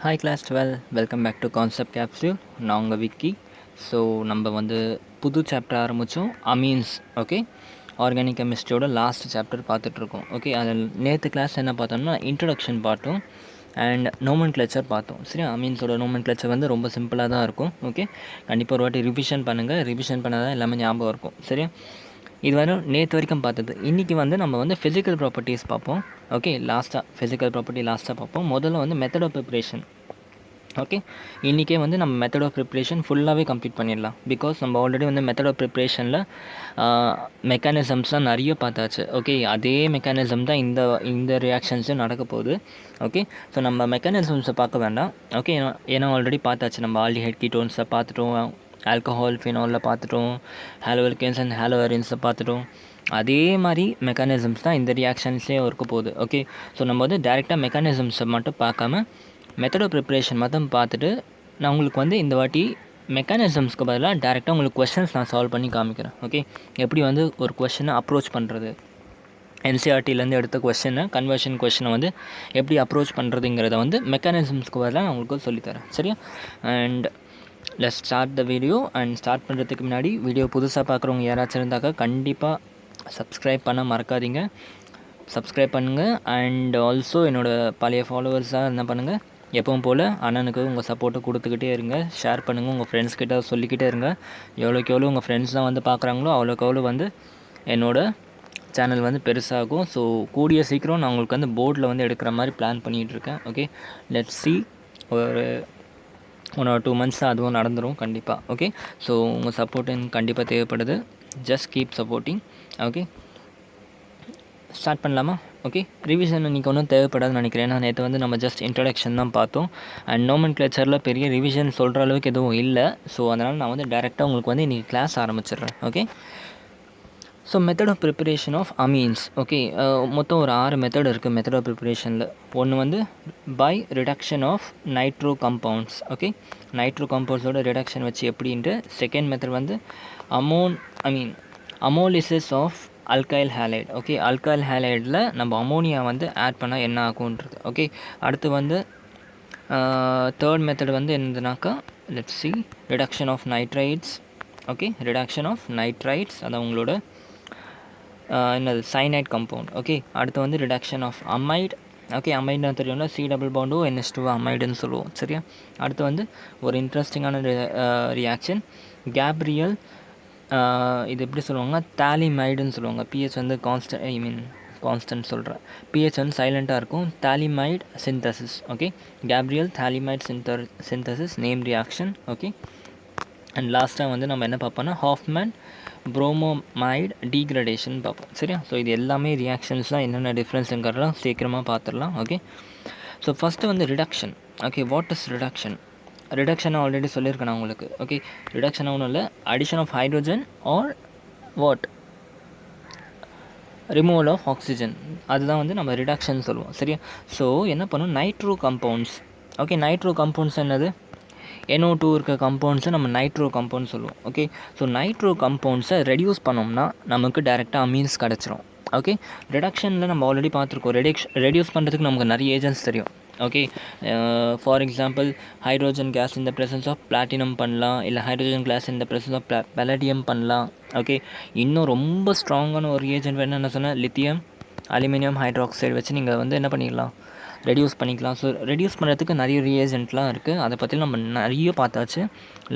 Hi class 12, welcome back to Concept Capsule. நான் உங்கள் Vicky. So நம்ம வந்து புது சாப்டர் ஆரம்பித்தோம், அமீன்ஸ். ஓகே, ஆர்கானிக் கெமிஸ்ட்ரியோட லாஸ்ட் சாப்டர் பார்த்துட்ருக்கோம். ஓகே, அதில் நேற்று கிளாஸ் என்ன பார்த்தோம்னா இன்ட்ரடக்ஷன் பார்த்தோம் அண்ட் நோமன் கிளச்சர் பார்த்தோம். சரி, அமீன்ஸோட நோமன் கிளச்சர் வந்து ரொம்ப சிம்பிளாக தான் இருக்கும். ஓகே, கண்டிப்பாக ஒரு வாட்டி ரிவிஷன் பண்ணுங்கள், ரிவிஷன் பண்ணால் தான் எல்லாமே ஞாபகம் இருக்கும். சரியா, இது வரை நேற்று வரைக்கும் பார்த்தது. இன்றைக்கி வந்து நம்ம வந்து ஃபிசிக்கல் ப்ராப்பர்ட்டிஸ் பார்ப்போம். ஓகே, லாஸ்ட்டாக ஃபிசிக்கல் ப்ராப்பர்ட்டி லாஸ்ட்டாக பார்ப்போம். முதல்ல வந்து மெத்தட் ஆஃப் ப்ரிப்ரேஷன். ஓகே, இன்றைக்கே வந்து நம்ம மெத்தட் ஆஃப் ப்ரிப்ரேஷன் ஃபுல்லாகவே கம்ப்ளீட் பண்ணிடலாம். பிகாஸ் நம்ம ஆல்ரெடி வந்து மெத்தட் ஆஃப் ப்ரிப்ரேஷனில் மெக்கானிசம்ஸ்லாம் நிறைய பார்த்தாச்சு. ஓகே, அதே மெக்கானிசம் தான் இந்த ரியாக்ஷன்ஸும் நடக்க போகுது. ஓகே, ஸோ நம்ம மெக்கானிசம்ஸை பார்க்க வேண்டாம். ஓகே, ஏன்னா ஆல்ரெடி பார்த்தாச்சு. நம்ம ஆல்டிஹைட் கீட்டோன்ஸை பார்த்துட்டோம், ஆல்கஹால் ஃபினாலில் பார்த்துட்டோம், ஹாலோஅல்கேன்ஸ் அண்ட் ஹாலோஅரின்ஸை பார்த்துட்டோம். அதே மாதிரி மெக்கானிசம்ஸ் தான் இந்த ரியாக்ஷன்ஸே இருக்க போகுது. ஓகே, ஸோ நம்ம வந்து டேரெக்டாக மெக்கானிசம்ஸை மட்டும் பார்க்காம மெத்தட் ஆஃப் ப்ரிப்ரேஷன் மட்டும் பார்த்துட்டு நான் உங்களுக்கு வந்து இந்த வாட்டி மெக்கானிசம்ஸ்க்கு பதிலாக டேரெக்டாக உங்களுக்கு கொஷின்ஸ் நான் சால்வ் பண்ணி காமிக்கிறேன். ஓகே, எப்படி வந்து ஒரு கொஷினை அப்ரோச் பண்ணுறது, என்சிஆர்டிலேருந்து எடுத்த கொஷினை கன்வர்ஷன் கொஷினை வந்து எப்படி அப்ரோச் பண்ணுறதுங்கிறத வந்து மெக்கானிசம்ஸ்க்கு பதிலாக நான் உங்களுக்கு சொல்லித்தரேன். சரியா, and let's start the video. And start பண்ணுறதுக்கு முன்னாடி வீடியோ புதுசாக பார்க்குறவங்க யாராச்சும் இருந்தாக்கா கண்டிப்பாக சப்ஸ்கிரைப் பண்ண மறக்காதீங்க. சப்ஸ்கிரைப் பண்ணுங்கள். அண்ட் ஆல்சோ என்னோடய பழைய ஃபாலோவர்ஸாக என்ன பண்ணுங்கள், எப்பவும் போல் அண்ணனுக்கு உங்கள் சப்போர்ட்டை கொடுத்துக்கிட்டே இருங்க. ஷேர் பண்ணுங்கள், உங்கள் ஃப்ரெண்ட்ஸ்கிட்ட சொல்லிக்கிட்டே இருங்க. எவ்வளோக்கு எவ்வளோ உங்கள் ஃப்ரெண்ட்ஸ் தான் வந்து பார்க்குறாங்களோ அவ்வளோக்கு எவ்வளோ வந்து என்னோடய சேனல் வந்து பெருசாகும். ஸோ கூடிய சீக்கிரம் நான் உங்களுக்கு வந்து போர்டில் வந்து எடுக்கிற மாதிரி பிளான் பண்ணிகிட்ருக்கேன். Okay, let's see. ஒரு 1 or 2 months அதுவும் நடந்துடும் கண்டிப்பாக. ஓகே, ஸோ உங்கள் சப்போர்ட் எனக்கு கண்டிப்பாக தேவைப்படுது. Just keep supporting. Okay, start பண்ணலாமா? ஓகே, ரிவிஷன் இன்றைக்கி ஒன்றும் தேவைப்படாதுன்னு நினைக்கிறேன். ஏன்னா நேற்று வந்து நம்ம ஜஸ்ட் இன்ட்ரடக்ஷன் தான் பார்த்தோம். அண்ட் நோமன் கிளச்சரில் பெரிய ரிவிஷன் சொல்கிற அளவுக்கு எதுவும் இல்லை. ஸோ அதனால் நான் வந்து டேரெக்டாக உங்களுக்கு வந்து இன்றைக்கி கிளாஸ் ஆரம்பிச்சிடுறேன். Okay, so method of preparation of amines. Okay, மொத்தம் ஒரு 6 மெத்தட் இருக்குது மெத்தட் ஆஃப் ப்ரிப்பரேஷனில். ஒன்று வந்து by reduction of nitro compounds. Okay, nitro கம்பவுண்ட்ஸோட ரிடக்ஷன் வச்சு எப்படின்ட்டு. செகண்ட் மெத்தட் வந்து ammonolysis of alkyl halide. Okay, alkyl ஹேலைடில் நம்ம அமோனியா வந்து ஆட் பண்ணால் என்ன ஆகுன்றது. ஓகே, அடுத்து வந்து தேர்ட் மெத்தட் வந்து என்னதுனாக்கா, let's see, reduction of nitrites. Okay, reduction of nitrites அது உங்களோட என்னது சைனைட் கம்பவுண்ட். ஓகே, அடுத்து வந்து ரிடக்ஷன் ஆஃப் அமைட். ஓகே, அமைட்னா தெரியும்னா சி டபுள் பாண்டோ NH2 அமைடுன்னு சொல்லுவோம். சரியா, அடுத்து வந்து ஒரு இன்ட்ரெஸ்டிங்கான ரியாக்ஷன் கேப்ரியல். இது எப்படி சொல்லுவாங்கன்னா தாலிமைடுன்னு சொல்லுவாங்க. பிஹெச் வந்து கான்ஸ்டன்ட் சொல்கிறேன், பிஹெச் வந்து சைலண்ட்டாக இருக்கும். Phthalimide synthesis. Okay, Gabriel phthalimide synthesis name reaction. Okay, and லாஸ்ட்டாக வந்து நம்ம என்ன பார்ப்போம்னா ஹாஃப்மேன் புரோமோமைடு டீக்ரடேஷன் பார்ப்போம். சரியா, ஸோ இது எல்லாமே ரியாக்ஷன்ஸ் தான். என்னென்ன டிஃப்ரென்ஸுங்கிறலாம் சீக்கிரமாக பார்த்துடலாம். ஓகே, ஸோ ஃபஸ்ட்டு வந்து reduction. Okay, what is reduction? Reduction already சொல்லியிருக்கேன் நான் உங்களுக்கு. ஓகே, ரிடக்ஷன் ஒன்றும் இல்லை, addition of hydrogen or what, removal of oxygen. அதுதான் வந்து நம்ம ரிடக்ஷன் சொல்லுவோம். சரியா, ஸோ என்ன பண்ணும், nitro compounds. Okay, nitro compounds என்னது, NO2 இருக்க கம்பவுண்ட்ஸை நம்ம நைட்ரோ கம்பவுண்ட் சொல்லுவோம். ஓகே, ஸோ நைட்ரோ கம்பவுண்ட்ஸை ரெடியூஸ் பண்ணோம்னா நமக்கு டேரெக்டாக அமீன்ஸ் கிடச்சிரும். ஓகே, ரிடக்ஷனில் நம்ம ஆல்ரெடி பார்த்துருக்கோம். ரெடியூஸ் பண்ணுறதுக்கு நமக்கு நிறைய ஏஜென்ட்ஸ் தெரியும். Okay, for example hydrogen gas இந்த ப்ரெசன்ஸ் ஆஃப் பிளாட்டினம் பண்ணலாம், இல்லை ஹைட்ரோஜன் கேஸ் இந்த ப்ரெசன்ஸ் ஆஃப் பெலடியம் பண்ணலாம். ஓகே, இன்னும் ரொம்ப ஸ்ட்ராங்கான ஒரு ஏஜென்ட் வேணும் என்ன சொன்னால் லித்தியம் அலுமினியம் ஹைட்ராக்சைடு வச்சு நீங்கள் வந்து என்ன பண்ணிக்கலாம், ரெடியூஸ் பண்ணிக்கலாம். ஸோ ரெடியூஸ் பண்ணுறதுக்கு நிறைய ரியேஜென்ட்லாம் இருக்குது. அதை பற்றி நம்ம நிறைய பார்த்தாச்சு.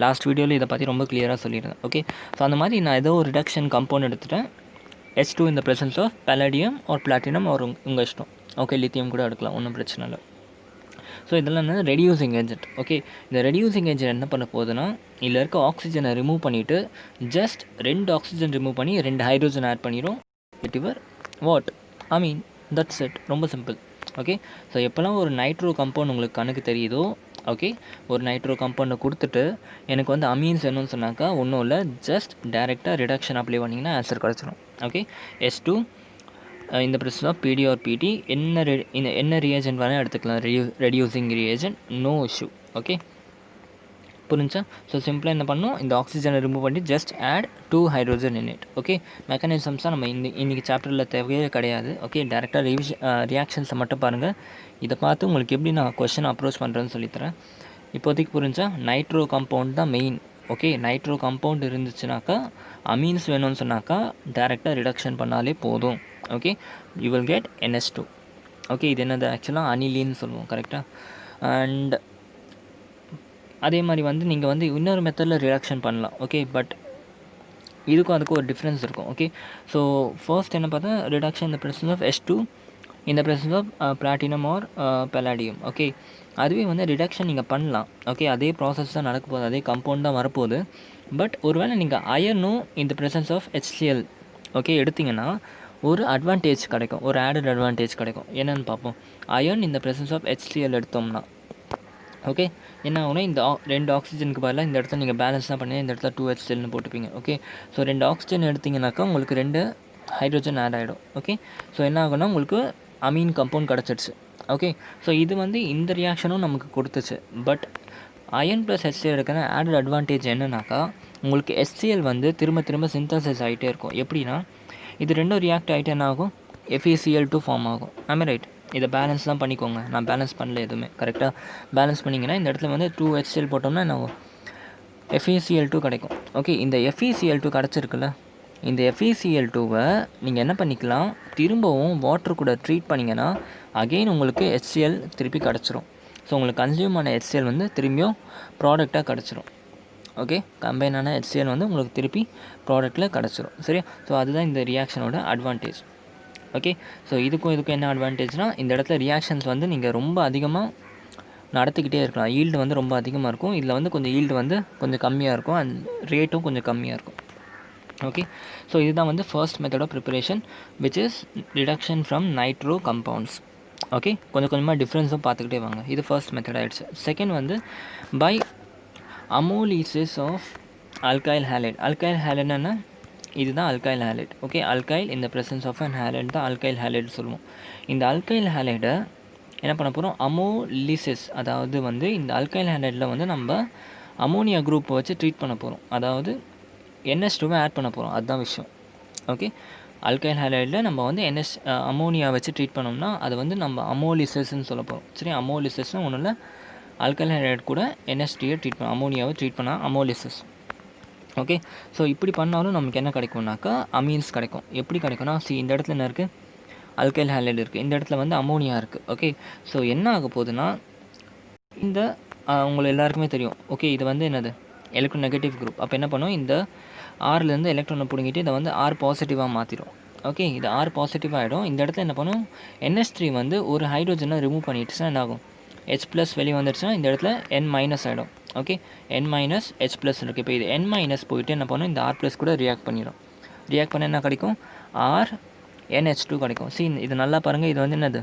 லாஸ்ட் வீடியோவில் இதை பற்றி ரொம்ப கிளியராக சொல்லியிருந்தேன். ஓகே, ஸோ அந்த மாதிரி நான் ஏதோ ஒரு ரிடக்ஷன் கம்பவுண்ட் எடுத்துகிட்டேன். H2 இந்த ப்ரெசன்ஸ் ஆஃப் பெலடியம் ஆர் பிளாட்டினம் ஒரு உங்கள் இஷ்டம். ஓகே, லித்தியம் கூட எடுக்கலாம், ஒன்றும் பிரச்சனை இல்லை. ஸோ இதெல்லாம் என்ன ரெடியூசிங் ஏஜென்ட். ஓகே, இந்த ரெடியூசிங் ஏஜென்ட் என்ன பண்ண போகுதுன்னா, இதில் இருக்க ஆக்சிஜனை ரிமூவ் பண்ணிவிட்டு ஜஸ்ட் 2 ஆக்சிஜன் ரிமூவ் பண்ணி 2 ஹைட்ரோஜன் ஆட் பண்ணிடும். இவர் வாட் தட்ஸ் இட். ரொம்ப சிம்பிள். ஓகே, ஸோ எப்போல்லாம் ஒரு நைட்ரோ கம்பவுண்ட் உங்களுக்கு கணக்கு தெரியுதோ, ஓகே, ஒரு நைட்ரோ கம்பவுண்டை கொடுத்துட்டு எனக்கு வந்து அமீன்ஸ் வேணும்னு சொன்னாக்கா ஒன்றும் இல்லை, ஜஸ்ட் டேரெக்டாக ரிடக்ஷன் அப்ளை பண்ணிங்கன்னா ஆன்சர் கிடச்சிடும். ஓகே, H2 இந்த presence of PD or PT என்ன ரியேஜென்ட் வேணால் எடுத்துக்கலாம், reducing reagent, no issue. Okay, புரிஞ்சா? ஸோ சிம்பிளாக என்ன பண்ணணும், இந்த ஆக்சிஜனை ரிமூவ் பண்ணி just add 2 hydrogen in it. Okay, மெக்கானிசம்ஸாக நம்ம இன்றைக்கி சாப்டரில் தேவையே கிடையாது. ஓகே, டேரெக்டாக ரியாக்ஷன்ஸை மட்டும் பாருங்கள். இதை பார்த்து உங்களுக்கு எப்படி நான் கொஸ்டின் அப்ரோச் பண்ணுறேன்னு சொல்லித்தரேன். இப்போதைக்கு புரிஞ்சா நைட்ரோ காம்பவுண்ட் தான் மெயின். ஓகே, நைட்ரோ காம்பவுண்ட் இருந்துச்சுனாக்கா அமீன்ஸ் வேணும்னு சொன்னாக்கா டேரெக்டாக ரிடக்ஷன் பண்ணாலே போதும். Okay, you will get NH2. Okay, இது என்னது ஆக்சுவலாக அனிலின்னு சொல்லுவோம், கரெக்டாக. அண்ட் அதே மாதிரி வந்து நீங்கள் வந்து இன்னொரு மெத்தடில் ரிடக்ஷன் பண்ணலாம். ஓகே, பட் இதுக்கும் அதுக்கும் ஒரு டிஃப்ரென்ஸ் இருக்கும். ஓகே, ஸோ ஃபர்ஸ்ட் என்ன பார்த்தா ரிடக்ஷன் இந்த ப்ரெசன்ஸ் ஆஃப் H2 இந்த presence of platinum or palladium. Okay, அதுவே வந்து ரிடக்ஷன் நீங்கள் பண்ணலாம். ஓகே, அதே ப்ராசஸ் தான் நடக்க போகுது, அதே கம்பவுண்ட் தான் வரப்போகுது. பட் ஒருவேளை நீங்கள் அயர்னும் இந்த ப்ரெசன்ஸ் ஆஃப் HCl ஓகே எடுத்திங்கன்னா ஒரு அட்வான்டேஜ் கிடைக்கும், ஒரு ஆடட் அட்வான்டேஜ் கிடைக்கும். என்னென்னு பார்ப்போம். அயர்ன் இந்த ப்ரெசன்ஸ் ஆஃப் HCl எடுத்தோம்னா ஓகே என்ன ஆகுனா இந்த 2 ஆக்சிஜனுக்கு பதிலாக இந்த இடத்துல நீங்கள் பேலன்ஸ் தான் பண்ணி இந்த இடத்துல 2HClன்னு போட்டுப்பீங்க. ஓகே, ஸோ 2 ஆக்சிஜன் எடுத்திங்கனாக்கா உங்களுக்கு 2 ஹைட்ரோஜன் ஆட் ஆகிடும். ஓகே, ஸோ என்ன ஆகுனா உங்களுக்கு அமீன் கம்பவுண்ட் கிடச்சிடுச்சு. ஓகே, ஸோ இது வந்து இந்த ரியாக்ஷனும் நமக்கு கொடுத்துச்சு. பட் அயன் ப்ளஸ் HCl எடுக்கிற ஆடட் அட்வான்டேஜ் என்னன்னாக்கா உங்களுக்கு HCl வந்து திரும்ப திரும்ப சிந்தசைஸ் ஆகிட்டே இருக்கும். எப்படின்னா இது ரெண்டும் ரியாக்ட் ஆகிட்டு என்ன ஆகும், FeCl2 ஃபார்ம் ஆகும். ஆமாம் ரைட். இதை பேலன்ஸ் தான் பண்ணிக்கோங்க, நான் பேலன்ஸ் பண்ணல எதுவுமே. கரெக்டாக பேலன்ஸ் பண்ணிங்கன்னா இந்த இடத்துல வந்து 2HCl போட்டோம்னா என்ன ஆகும், FeCl2 கிடைக்கும். ஓகே, இந்த FeCl2 கிடச்சிருக்குல்ல, இந்த FeCl2வை நீங்கள் என்ன பண்ணிக்கலாம், திரும்பவும் வாட்டர் கூட ட்ரீட் பண்ணிங்கன்னா அகெயின் உங்களுக்கு HCl திருப்பி கிடச்சிரும். ஸோ உங்களுக்கு கன்சியூம் ஆன HCl வந்து திரும்பியும் ப்ராடக்டாக கிடச்சிரும். ஓகே, கம்பைனான HCl வந்து உங்களுக்கு திருப்பி ப்ராடக்ட்டில் கிடச்சிரும். சரியா? ஸோ அதுதான் இந்த ரியாக்ஷனோட அட்வான்டேஜ். ஓகே, ஸோ இதுக்கும் என்ன அட்வான்டேஜ்னால் இந்த இடத்துல ரியாக்ஷன்ஸ் வந்து நீங்கள் ரொம்ப அதிகமாக நடத்திக்கிட்டே இருக்கலாம். ஈல்டு வந்து ரொம்ப அதிகமாக இருக்கும், இதில் வந்து கொஞ்சம் ஈல்டு வந்து கொஞ்சம் கம்மியாக இருக்கும், அண்ட் ரேட்டும் கொஞ்சம் கம்மியாக இருக்கும். ஓகே, ஸோ இதுதான் வந்து first method of preparation which is reduction from nitro compounds. Okay, கொஞ்சம் கொஞ்சமாக டிஃப்ரென்ஸும் பார்த்துக்கிட்டே வாங்க. இது ஃபர்ஸ்ட் மெத்தட் ஆகிடுச்சு. செகண்ட் வந்து by ammonolysis of alkyl halide. Alkyl ஹேலைட்னா இதுதான் அல்கைல் ஹேலைட். ஓகே, அல்கைல் இந்த ப்ரெசன்ஸ் ஆஃப் அன் ஹேலைட் தான் அல்கைல் ஹேலைட் சொல்லுவோம். இந்த அல்கைல் ஹேலைடை என்ன பண்ண போகிறோம், அமோலிசிஸ், அதாவது வந்து இந்த அல்கைல் ஹேலைடில் வந்து நம்ம அமோனியா குரூப்பை வச்சு ட்ரீட் பண்ண போகிறோம். அதாவது NH2வை ஆட் பண்ண போகிறோம், அதுதான் விஷயம். ஓகே, அல்கைல் ஹேலைடில் நம்ம வந்து அமோனியா வச்சு ட்ரீட் பண்ணோம்னா அது வந்து நம்ம அமோலிசிஸ்ன்னு சொல்ல போகிறோம். சரி, அமோலிசிஸ்னு ஒன்றும் இல்லை, அல்கைல் ஹேலைட் கூட NH2யை ட்ரீட் பண்ண, அமோனியாவை ட்ரீட் பண்ணால் அமோலிசிஸ். ஓகே, ஸோ இப்படி பண்ணாலும் நமக்கு என்ன கிடைக்கும்னாக்கா அமீன்ஸ் கிடைக்கும். எப்படி கிடைக்கும்னா இந்த இடத்துல என்ன இருக்குது, அல்கைல் ஹேலைட் இருக்குது, இந்த இடத்துல வந்து அமோனியா இருக்குது. ஓகே, ஸோ என்ன ஆக போகுதுன்னா இந்த உங்களுக்கு எல்லாருக்குமே தெரியும். ஓகே, இது வந்து என்னது எலக்ட்ரோ நெகட்டிவ் குரூப். அப்போ என்ன பண்ணும், இந்த ஆர்லேருந்து எலக்ட்ரானை பிடுங்கிட்டு இதை வந்து R பாசிட்டிவாக மாற்றிடும். ஓகே, இது R பாசிட்டிவாக ஆகிடும். இந்த இடத்துல என்ன பண்ணும், NH3 வந்து ஒரு ஹைட்ரோஜனை ரிமூவ் பண்ணிட்டுச்சுன்னா என்ன ஆகும், H+ வெளியே வந்துடுச்சுன்னா இந்த இடத்துல N- ஆகிடும். ஓகே, N- H+ இருக்குது. இப்போ இது N- போயிட்டு என்ன பண்ணும், இந்த R+ கூட ரியாக்ட் பண்ணிடும். ரியாக்ட் பண்ண என்ன கிடைக்கும், RNH2 கிடைக்கும். இது நல்லா பாருங்கள், இது வந்து என்னது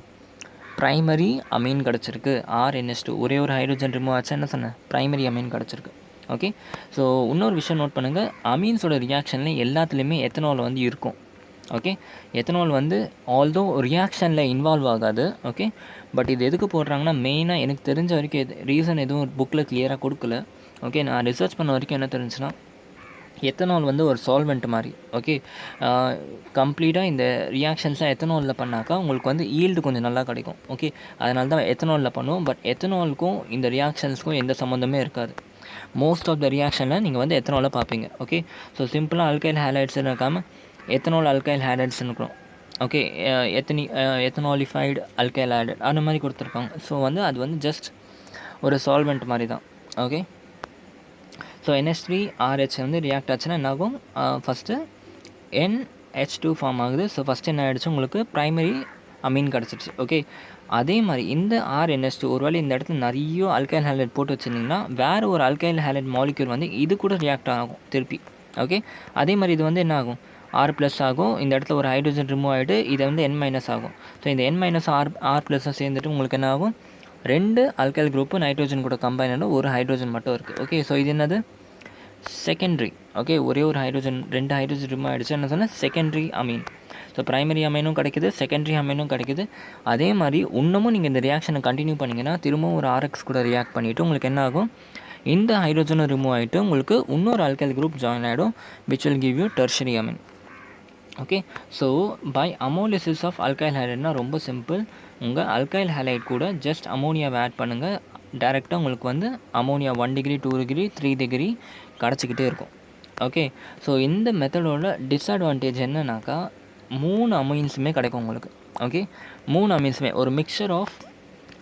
ப்ரைமரி அமீன் கிடச்சிருக்கு. RNH2 ஒரே ஒரு ஹைட்ரோஜன் ரிமூவ் ஆச்சு, என்ன சொன்னேன், ப்ரைமரி அமீன் கிடச்சிருக்கு. ஓகே, ஸோ இன்னொரு விஷயம் நோட் பண்ணுங்கள், அமீன்ஸோட ரியாக்ஷனில் எல்லாத்துலேயுமே எத்தனால் வந்து இருக்கும். ஓகே, எத்தனால் வந்து ஆல்தோ ரியாக்ஷனில் இன்வால்வ் ஆகாது. ஓகே, பட் இது எதுக்கு போடுறாங்கன்னா மெயினாக எனக்கு தெரிஞ்ச வரைக்கும் ரீசன் எதுவும் புக்கில் கிளியராக கொடுக்கல. ஓகே, நான் ரிசர்ச் பண்ண வரைக்கும் என்ன தெரிஞ்சுன்னா எத்தனால் வந்து ஒரு சால்வெண்ட் மாதிரி. ஓகே, கம்ப்ளீட்டாக இந்த ரியாக்ஷன்ஸாக எத்தனாலில் பண்ணாக்கா உங்களுக்கு வந்து ஈல்டு கொஞ்சம் நல்லா கிடைக்கும். ஓகே, அதனால தான் எத்தனாலில் பண்ணுவோம். பட் எத்தனாலுக்கும் இந்த ரியாக்ஷன்ஸ்க்கும் எந்த சம்மந்தமே இருக்காது. மோஸ்ட் ஆஃப் த ரியாக்ஷனில் நீங்கள் வந்து எத்தனாலை பார்ப்பீங்க. ஓகே, ஸோ சிம்பிளாக அல்கைல் ஹேலைட்ஸ் இருக்காமல் எத்தனால் அல்கைல் ஹேலைட்ஸ் இருக்கிறோம். ஓகே, எத்தனாலிஃபைடு அல்கைல் ஹேலைட் அந்த மாதிரி கொடுத்துருப்பாங்க. ஸோ வந்து அது வந்து ஜஸ்ட் ஒரு சால்வெண்ட் மாதிரி தான். ஓகே, ஸோ NH3RH வந்து ரியாக்ட் ஆச்சுன்னா என்ன ஆகும், ஃபஸ்ட்டு NH2 ஃபார்ம் ஆகுது. ஸோ ஃபஸ்ட்டு என்ன ஆகிடுச்சு, உங்களுக்கு ப்ரைமரி அமீன் கிடச்சிருச்சு. ஓகே, அதே மாதிரி இந்த RNH2 ஒருவேளை இந்த இடத்துல நிறைய அல்கைல் ஹேலைட் போட்டு வச்சுருந்தீங்கன்னா வேறு ஒரு அல்கைல் ஹேலைட் மாலிக்யூல் வந்து இது கூட ரியாக்ட் ஆகும் திருப்பி. ஓகே, அதே மாதிரி இது வந்து என்ன ஆகும், R+ ஆகும். இந்த இடத்துல ஒரு ஹைட்ரோஜன் ரிமூவ் ஆகிட்டு இதை வந்து N- ஆகும். ஸோ இந்த N- R+ சேர்ந்துட்டு உங்களுக்கு என்ன ஆகும், 2 அல்கைல் குரூப்பு நைட்ரோஜன் கூட கம்பைன் ஆகும், ஒரு ஹைட்ரோஜன் மட்டும் இருக்குது. ஓகே, ஸோ இது என்னது செகண்டரி. ஓகே, ஒரே ஒரு ஹைட்ரோஜன் 2 ஹைட்ரோஜன் ரிமூவ் ஆகிடுச்சு, என்ன சொன்னால் செகண்டரி அமீன். ஸோ ப்ரைமரி அமீனும் கிடைக்குது, செகண்டரி அமீனும் கிடைக்குது. அதே மாதிரி இன்னமும் நீங்கள் இந்த ரியாக்ஷனை கண்டினியூ பண்ணிங்கன்னா திரும்பவும் ஒரு RX கூட ரியாக்ட் பண்ணிவிட்டு உங்களுக்கு என்ன ஆகும், இந்த ஹைட்ரோஜனும் ரிமூவ் ஆகிட்டு உங்களுக்கு இன்னொரு அல்கைல் குரூப் ஜாயின் ஆகிடும், which will give you tertiary amine. Okay, so by ammonolysis of alkyl ஹைட்ரைட்னா ரொம்ப சிம்பிள். உங்கள் அல்கைல் ஹேலைட் கூட ஜஸ்ட் அமோனியாவை ஆட் பண்ணுங்கள். டைரெக்டாக உங்களுக்கு வந்து அமோனியா 1 டிகிரி 2 டிகிரி 3 டிகிரி கிடச்சிக்கிட்டே இருக்கும். ஓகே, ஸோ இந்த மெத்தடோட டிஸ்அட்வான்டேஜ் என்னன்னாக்கா 3 அமீன்ஸுமே கிடைக்கும் உங்களுக்கு. ஓகே, 3 அமீன்ஸுமே ஒரு மிக்சர் ஆஃப்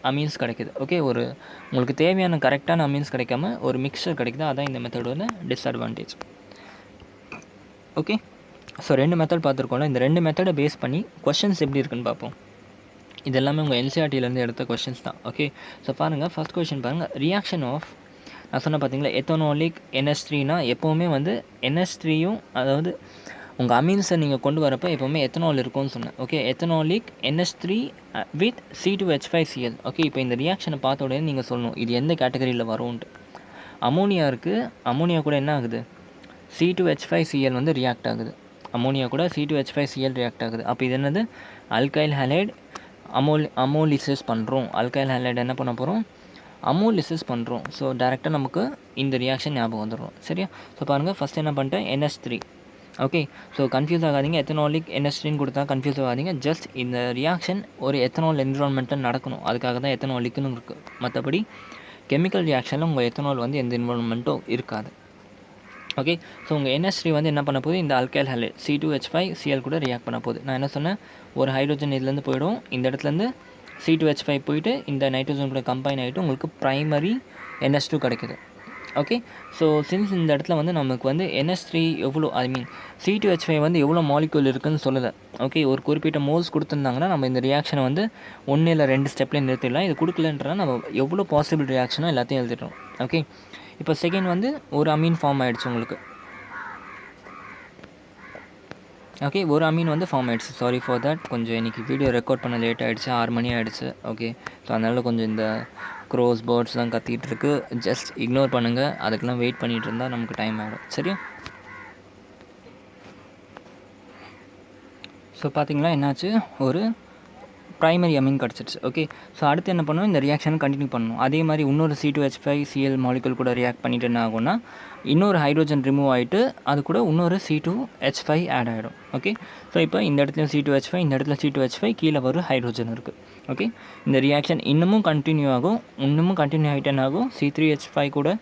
அமீன்ஸ் கிடைக்குது. ஓகே, ஒரு உங்களுக்கு தேவையான கரெக்டான அமீன்ஸ் கிடைக்காம ஒரு மிக்சர் கிடைக்குது. அதான் இந்த மெத்தடோட டிஸ்அட்வான்டேஜ். ஓகே, ஸோ 2 மெத்தட் பார்த்துருக்கோம்ல. இந்த 2 மெத்தடை பேஸ் பண்ணி கொஷின்ஸ் எப்படி இருக்குன்னு பார்ப்போம். இது எல்லாமே உங்கள் என்சிஆர்டிலேருந்து எடுத்த கொஷின்ஸ் தான். ஓகே, ஸோ பாருங்கள், ஃபஸ்ட் கொஷின் பாருங்கள். ரியாக்ஷன் ஆஃப், நான் சொன்ன பார்த்தீங்களா, எத்தனாலிக் NH3னா எப்போவுமே வந்து NH3யும், அதாவது உங்கள் அமீன்ஸை நீங்கள் கொண்டு வரப்போ எப்போவுமே எத்தனால் இருக்கும்னு சொன்னேன். Okay, எத்தனாலிக் NH3 with C2H5Cl. Okay, இப்போ இந்த ரியாக்ஷனை பார்த்த உடனே நீங்கள் சொல்லணும் இது எந்த கேட்டகரியில் வரும்ன்ட்டு. அமோனியா இருக்குது, அமோனியா கூட என்ன ஆகுது, C2H5Cl வந்து ரியாக்ட் ஆகுது. அமோனியா கூட C2H5Cl ரியாக்ட் ஆகுது. அப்போ இது என்னது, அல்கைல் ஹேலைட் அமோலிசிஸ் பண்ணுறோம். அல்கைல் ஹேலைட் என்ன பண்ண போகிறோம், அமோலிசிஸ் பண்ணுறோம். ஸோ டேரெக்டாக நமக்கு இந்த ரியாக்ஷன் ஞாபகம் வந்துடும். சரியா? ஸோ பாருங்கள், ஃபஸ்ட் என்ன பண்ணிட்டேன், NH3. ஓகே, ஸோ கன்ஃபியூஸ் ஆகாதீங்க, எத்தனாலிக் NH3ன்னு கொடுத்தா கன்ஃபியூஸ் ஆகாதீங்க. ஜஸ்ட் இந்த ரியாக்ஷன் ஒரு எத்தனால் என்விரான்மெண்ட்டில் நடக்கணும், அதுக்காக தான் எத்தனாலிக்குன்னு இருக்குது. மற்றபடி கெமிக்கல் ரியாக்ஷனில் உங்கள் எத்தனால் வந்து எந்த என்விரான்மெண்ட்டும் இருக்காது. ஓகே, ஸோ உங்கள் NH3 வந்து என்ன பண்ண போகுது, இந்த அல்கைல் ஹேலைட் C2H5Cl கூட ரியாக்ட் பண்ண போகுது. நான் என்ன சொன்னேன், ஒரு ஹைட்ரோஜன் இதுலேருந்து போய்டும், இந்த இடத்துலேருந்து C2H5 போயிட்டு இந்த நைட்ரோஜன் கூட கம்பைன் ஆகிட்டு உங்களுக்கு ப்ரைமரி NH2 கிடைக்குது. ஓகே, ஸோ சின்ஸ் இந்த இடத்துல வந்து நமக்கு வந்து NH3 எவ்வளோ, ஐ மீன் C2H5 வந்து எவ்வளோ மாலிக்யூல் இருக்குதுன்னு சொல்லலை. ஓகே, ஒரு குறிப்பிட்ட மோல்ஸ் கொடுத்துருந்தாங்கன்னா நம்ம இந்த ரியாக்ஷனை வந்து 1 இல்லை 2 ஸ்டெப்லேயே நிறுத்திடலாம். இது கொடுக்கலன்றா நம்ம எவ்வளோ பாசிபிள் ரியாக்ஷனோ எல்லாத்தையும் எழுதிடுறோம். ஓகே, இப்போ செகண்ட் வந்து ஒரு அமீன் ஃபார்ம் ஆகிடுச்சு உங்களுக்கு. ஓகே, ஒரு அமீன் வந்து ஃபார்ம் ஆகிடுச்சு. சாரி ஃபார் தட், கொஞ்சம் இன்றைக்கி வீடியோ ரெக்கார்ட் பண்ண லேட் ஆகிடுச்சு, 6 மணி ஆகிடுச்சு. ஓகே, ஸோ அதனால் கொஞ்சம் இந்த க்ரோஸ் பேர்ட்ஸ்லாம் கத்திகிட்டு இருக்கு, ஜஸ்ட் இக்னோர் பண்ணுங்கள். அதுக்கெலாம் வெயிட் பண்ணிகிட்டு இருந்தால் நமக்கு டைம் ஆகிடும். சரியா? ஸோ பார்த்தீங்களா என்னாச்சு, ஒரு ப்ரைமரி அமீன் கிடச்சிருச்சு. ஓகே, ஸோ அடுத்து என்ன பண்ணணும், இந்த ரியாக்ஷன் கண்டினியூ பண்ணணும். அதே மாதிரி இன்னொரு C2H5Cl மாலிகுல் கூட ரியாக்ட் பண்ணிட்டு என்ன ஆகும்னா, இன்னொரு ஹைட்ரோஜன் ரிமூவ் ஆகிட்டு அது கூட இன்னொரு C2H5 ஆட் ஆகிடும். ஓகே, ஸோ இப்போ இந்த இடத்துல C2H5, இந்த இடத்துல C2H5, கீழே ஒரு ஹைட்ரோஜன் இருக்குது. ஓகே, இந்த ரியாக்ஷன் இன்னமும் கண்டினியூ ஆகும். இன்னமும் கண்டினியூ ஆகிட்டு என்ன ஆகும், C3H5 கூட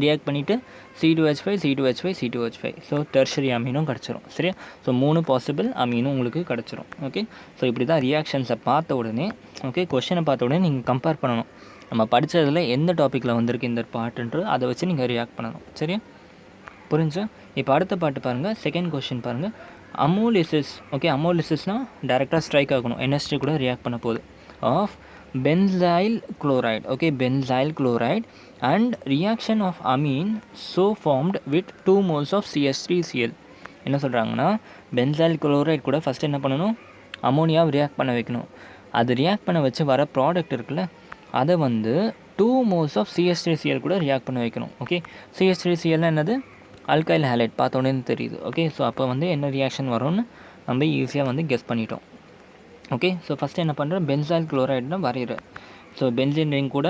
ரியாக்ட் பண்ணிவிட்டு C2H5 C2H5 C2H5, so tertiary அமீனும் கிடச்சிரும். சரியா? ஸோ 3 பாசிபிள் அமீனும் உங்களுக்கு கிடச்சிரும். ஓகே, ஸோ இப்படி தான் ரியாக்ஷன்ஸை பார்த்த உடனே, ஓகே, கொஷனை பார்த்த உடனே நீங்கள் கம்பேர் பண்ணணும், நம்ம படித்ததில் எந்த டாப்பிக்கில் வந்திருக்கு இந்த பார்ட்டுன்றது, அதை வச்சு நீங்கள் ரியாக்ட் பண்ணணும். சரியா? புரிஞ்சா? இப்போ அடுத்த பாட்டு பாருங்கள், செகண்ட் கொஷின் பாருங்கள். அமோலிசிஸ். ஓகே, அமோலிசிஸ்னால் டேரெக்டாக ஸ்ட்ரைக் ஆகணும், NH3 கூட ரியாக்ட் பண்ண போகுது of benzyl chloride. Okay, benzyl chloride and reaction of amine so formed with 2 moles of CH3Cl. என்ன சொல்கிறாங்கன்னா, பென்சைல் குளோரைட் கூட ஃபஸ்ட்டு என்ன பண்ணணும், அமோனியாவை ரியாக்ட் பண்ண வைக்கணும். அது ரியாக்ட் பண்ண வச்சு வர ப்ராடக்ட் இருக்குல்ல, அதை வந்து 2 moles of CH3Cl கூட ரியாக்ட் பண்ண வைக்கணும். ஓகே, CH3Cl என்னது, அல்கைல் ஹேலைட், பார்த்தோன்னே தெரியுது. ஓகே, ஸோ அப்போ வந்து என்ன ரியாக்ஷன் வரும்னு நம்ம ஈஸியாக வந்து கெஸ் பண்ணிட்டோம். ஓகே, ஸோ ஃபஸ்ட்டு என்ன பண்ணுறேன், பென்சைல் குளோரைடுன்னு வரைகிறேன். ஸோ பென்சின் ரிங் கூட